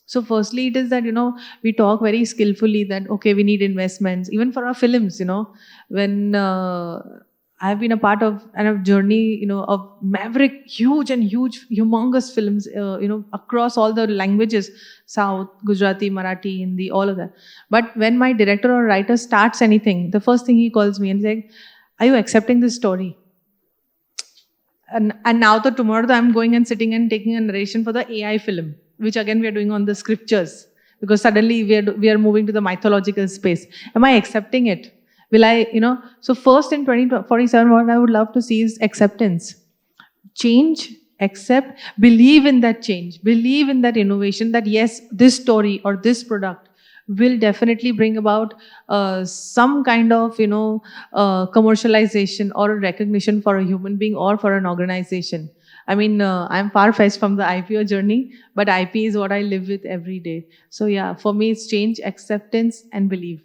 So firstly, it is that, you know, we talk very skillfully that, okay, we need investments, even for our films, you know, when I've been a part of a journey, you know, of maverick, humongous films, you know, across all the languages, South, Gujarati, Marathi, Hindi, all of that. But when my director or writer starts anything, the first thing he calls me and says, are you accepting this story? And now tomorrow I'm going and sitting and taking a narration for the AI film, which again we are doing on the scriptures, because suddenly we are moving to the mythological space. Am I accepting it? Will I, you know, so first in 2047, what I would love to see is acceptance. Change, accept, believe in that change, believe in that innovation, that yes, this story or this product will definitely bring about some kind of, you know, commercialization or recognition for a human being or for an organization. I mean, I'm far-fetched from the IPO journey, but IP is what I live with every day. So yeah, for me, it's change, acceptance, and believe.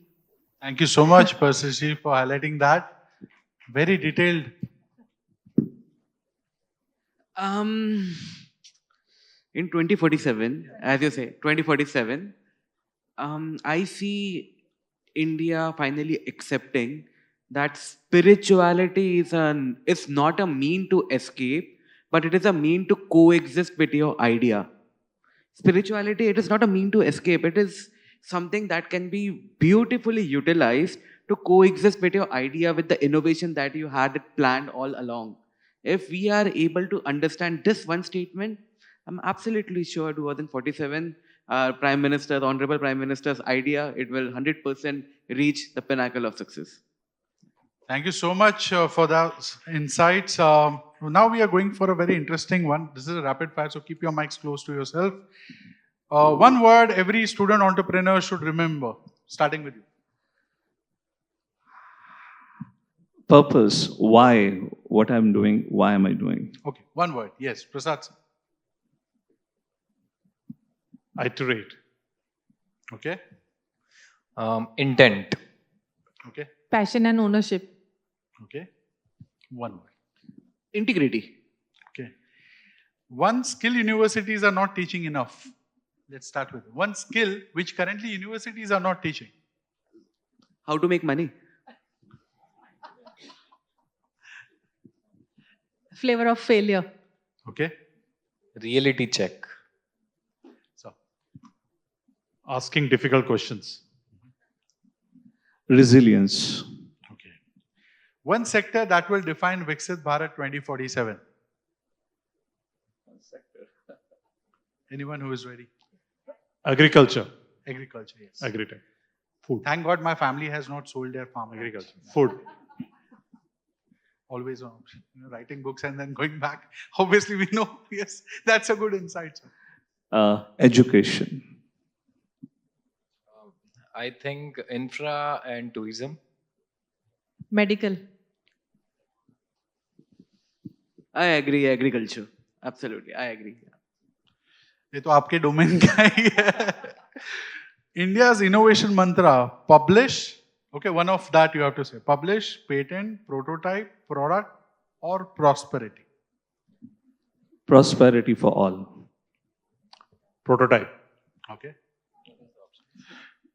Thank you so much, Persis ji, for highlighting that. Very detailed. In 2047, as you say, 2047, I see India finally accepting that spirituality is not a mean to escape, but it is a mean to coexist with your idea. Spirituality, it is not a mean to escape. It is something that can be beautifully utilized to coexist with your idea, with the innovation that you had planned all along. If we are able to understand this one statement, I'm absolutely sure 2047, Prime Minister, the Honorable Prime Minister's idea, it will 100% reach the pinnacle of success. Thank you so much for those insights. Now we are going for a very interesting one. This is a rapid fire, so keep your mics close to yourself. One word every student entrepreneur should remember, starting with you. Purpose. Why? What I'm doing? Why am I doing? Okay, one word. Yes, Prasad sir. Iterate. Okay. Intent. Okay. Passion and ownership. Okay. One word. Integrity. Okay. One skill universities are not teaching enough. Let's start with one skill which currently universities are not teaching. How to make money. Flavor of failure. Okay. Reality check. So, asking difficult questions. Resilience. Okay. One sector that will define Viksit Bharat 2047. One sector. Anyone who is ready? Agriculture. Agriculture, yes. Agritech. Food. Thank God my family has not sold their farm. Agriculture. Food. Always on option. You know, writing books and then going back. Obviously, we know, yes, that's a good insight. Education. I think infra and tourism. Medical. I agree, agriculture. Absolutely, I agree. ये तो आपके domain का ही है. India's innovation mantra, publish. Okay, one of that you have to say. Publish, patent, prototype, product, or prosperity. Prosperity for all. Prototype. Okay.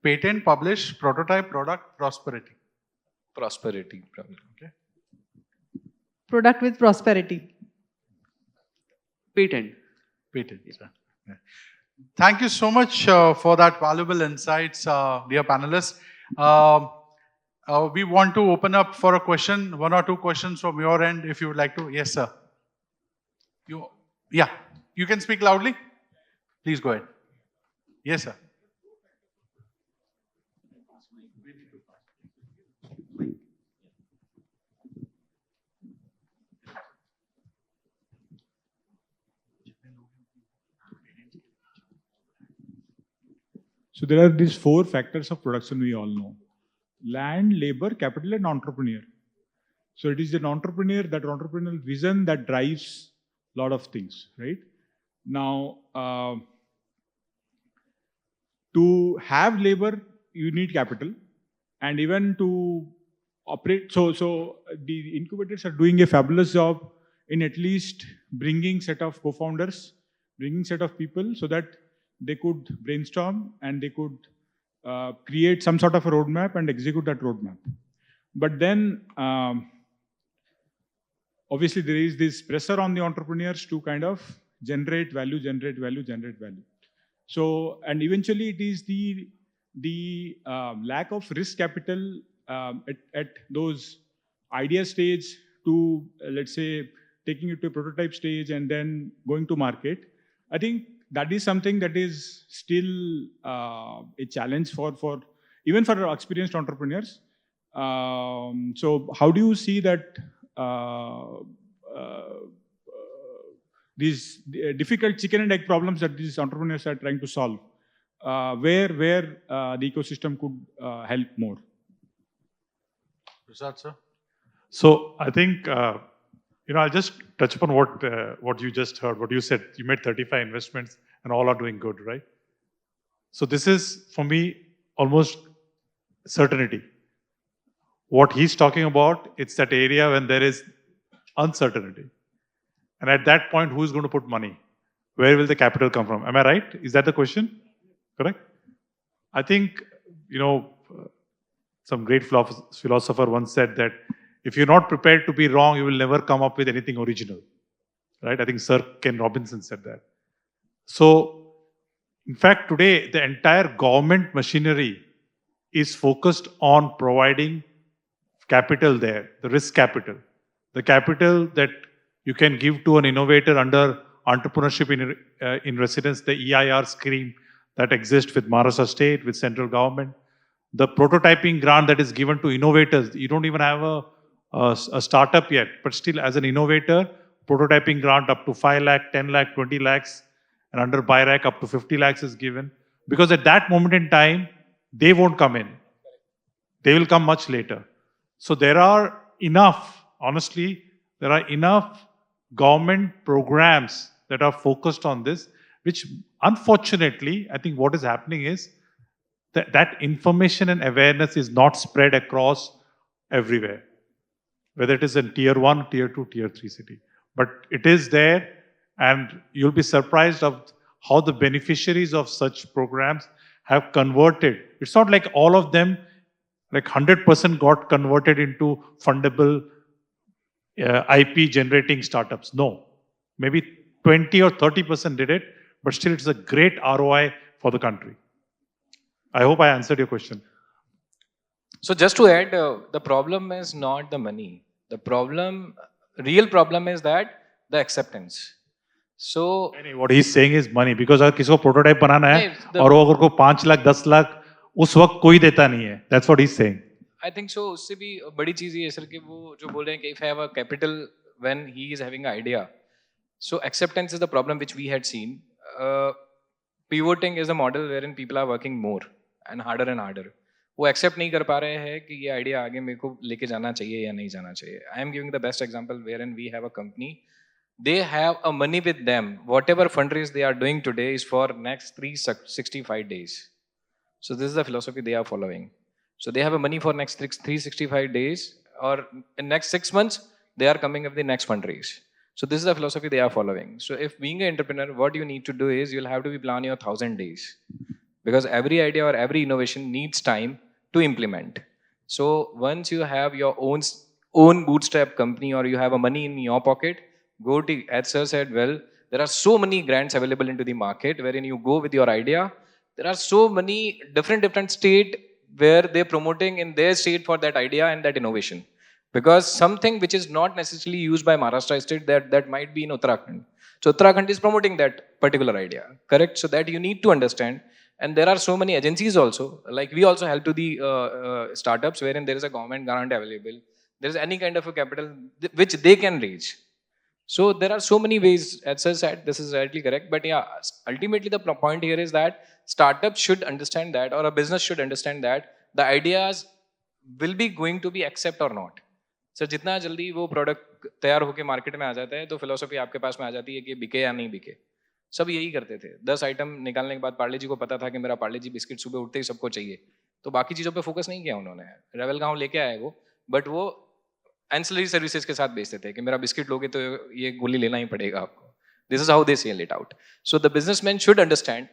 Patent, publish, prototype, product, prosperity. Prosperity, probably. Okay. Product with prosperity. Patent. Patent. Yeah. Thank you so much for that valuable insights, dear panelists. We want to open up for a question, 1 or 2 questions from your end, if you would like to. Yes, sir. Yeah, you can speak loudly. Please go ahead. Yes, sir. So there are these 4 factors of production we all know: land, labor, capital, and entrepreneur. So it is an entrepreneur, that entrepreneurial vision that drives a lot of things, right? Now, to have labor, you need capital, and even to operate. So the incubators are doing a fabulous job in at least bringing set of co-founders, bringing set of people so that they could brainstorm and they could create some sort of a roadmap and execute that roadmap. But then, obviously, there is this pressure on the entrepreneurs to kind of generate value. So, and eventually it is the lack of risk capital at those idea stage to, let's say, taking it to a prototype stage and then going to market. I think that is something that is still a challenge for even for experienced entrepreneurs. So how do you see that these difficult chicken and egg problems that these entrepreneurs are trying to solve, where the ecosystem could help more? Prasad, sir? So I think, I'll just touch upon what you just heard, what you said. You made 35 investments and all are doing good, right? So this is, for me, almost certainty. What he's talking about, it's that area when there is uncertainty. And at that point, who's going to put money? Where will the capital come from? Am I right? Is that the question? Correct? I think, some great philosopher once said that if you're not prepared to be wrong, you will never come up with anything original. Right? I think Sir Ken Robinson said that. So, in fact, today, the entire government machinery is focused on providing capital there, the risk capital. The capital that you can give to an innovator under entrepreneurship in residence, the EIR scheme that exists with Maharashtra State, with central government. The prototyping grant that is given to innovators. You don't even have a startup yet, but still as an innovator, prototyping grant up to 5 lakh, 10 lakh, 20 lakhs, and under BIRAC up to 50 lakhs is given. Because at that moment in time, they won't come in. They will come much later. So there are enough, honestly, there are enough government programs that are focused on this, which unfortunately, I think what is happening is that information and awareness is not spread across everywhere, whether it is in tier 1, tier 2, tier 3 city. But it is there, and you'll be surprised of how the beneficiaries of such programs have converted. It's not like all of them, like 100% got converted into fundable IP generating startups. No, maybe 20 or 30% did it, but still it's a great ROI for the country. I hope I answered your question. So just to add, the problem is not the money. The real problem is that the acceptance. So what he's saying is money, because अगर किसी को prototype बनाना है और वो अगर को 5 लाख 10 लाख उस वक्त कोई देता नहीं है. That's what he's saying. I think so. उससे भी बड़ी चीज ये है सर कि वो जो बोल रहे हैं कि if I have a capital when he is having an idea, so acceptance is the problem which we had seen. Pivoting is a model wherein people are working more and harder. वो accept नहीं कर पा रहे हैं कि ये idea आगे मेरे को लेके जाना चाहिए या नहीं जाना चाहिए. I am giving the best example wherein we have a company. They have a money with them. Whatever fundraise they are doing today is for next 365 days. So this is the philosophy they are following. So they have a money for next 365 days, or in next 6 months, they are coming up with the next fundraise. So this is the philosophy they are following. So if being an entrepreneur, what you need to do is you'll have to be plan your 1000 days, because every idea or every innovation needs time to implement. So once you have your own bootstrap company, or you have a money in your pocket, go to, as sir said, well, there are so many grants available into the market wherein you go with your idea. There are so many different state where they're promoting in their state for that idea and that innovation. Because something which is not necessarily used by Maharashtra state, that might be in Uttarakhand. So Uttarakhand is promoting that particular idea, correct? So that you need to understand. And there are so many agencies also, like we also help to the startups wherein there is a government grant available. There is any kind of a capital which they can raise. So there are so many ways, as I said, this is rightly correct. But yeah, ultimately the point here is that startups should understand that, or a business should understand that the ideas will be going to be accept or not. Sir जितना जल्दी वो product तैयार होकर market में आ जाता है तो philosophy आपके पास में आ जाती है कि बिके या नहीं बिके. सब यही करते थे. 10 आइटम निकालने के बाद पार्ले जी को पता था कि मेरा पार्ले जी बिस्किट सुबह उठते ही सबको चाहिए, तो बाकी चीज़ों पे फोकस नहीं किया उन्होंने. रेवल गाँव लेके आए वो, बट वो एंसिलरी सर्विसेज के साथ बेचते थे कि मेरा बिस्किट लोगे तो ये गोली लेना ही पड़ेगा आपको. This is how they sell it out. So the businessman should understand,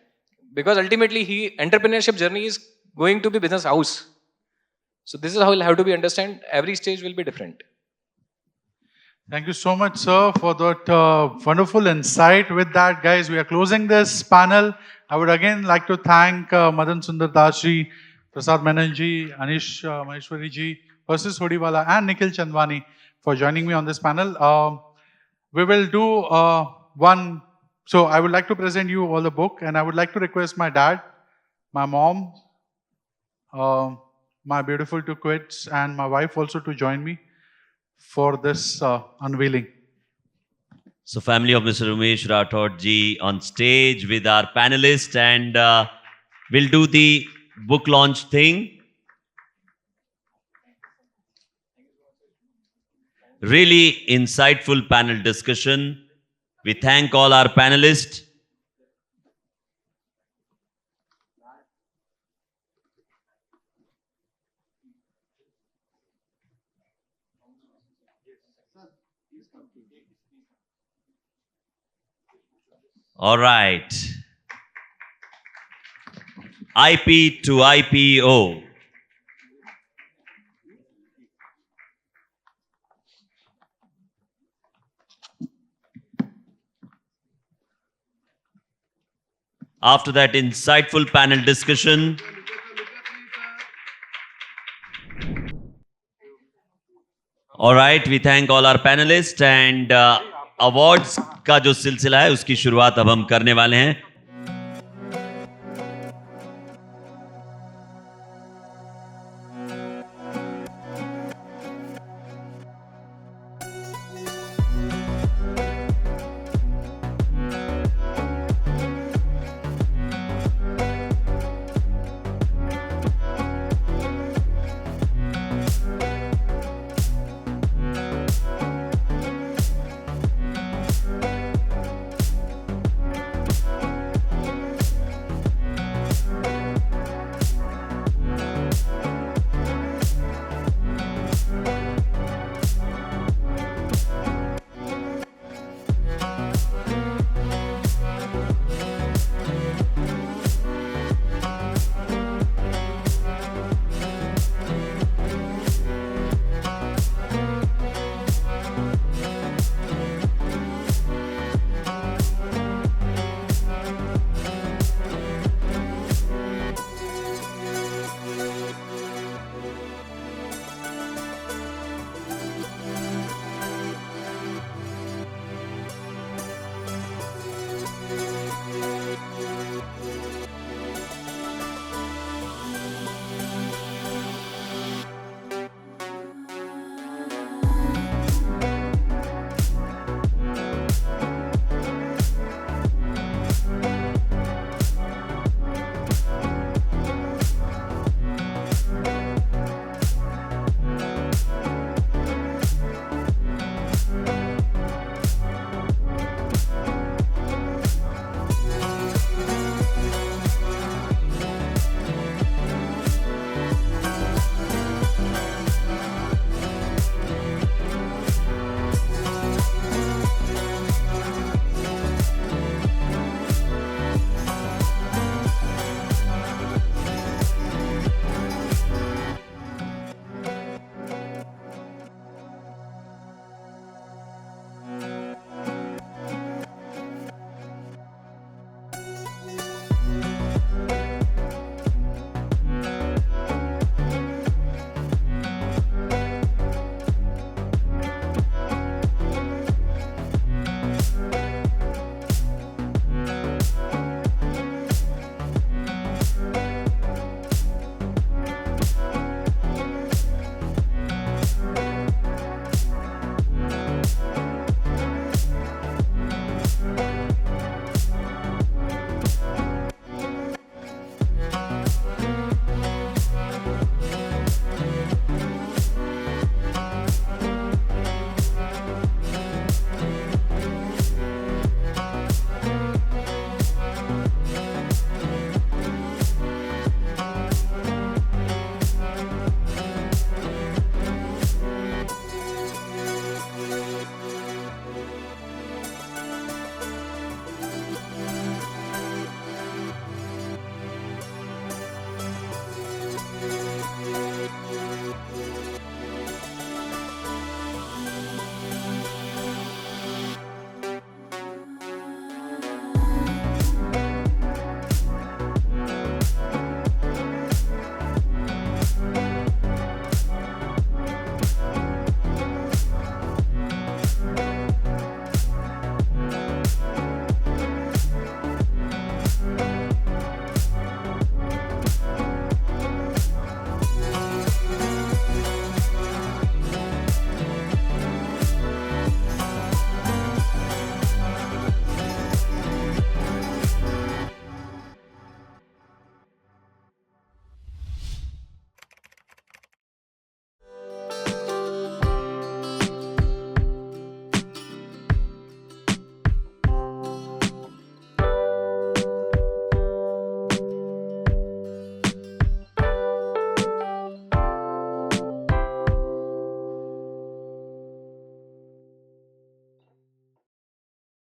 because ultimately ही entrepreneurship journey is going to be business house. So this is how you'll have to be understand. Every stage will be different. Thank you so much, sir, for that wonderful insight. With that, guys, we are closing this panel. I would again like to thank Madan Sundar Das ji, Prasad Menon ji, Anish Maheshwari ji, Persis Hodiwala, and Nikhil Chandwani for joining me on this panel. We will do one. So I would like to present you all the book, and I would like to request my dad, my mom, my beautiful two kids, and my wife also to join me for this unveiling. So family of Mr. Umesh Rathod ji on stage with our panelists, and we'll do the book launch thing. Really insightful panel discussion. We thank all our panelists. All right. IP to IPO. After that insightful panel discussion, all right, we thank all our panelists, and awards का जो सिलसिला है उसकी शुरुआत अब हम करने वाले हैं.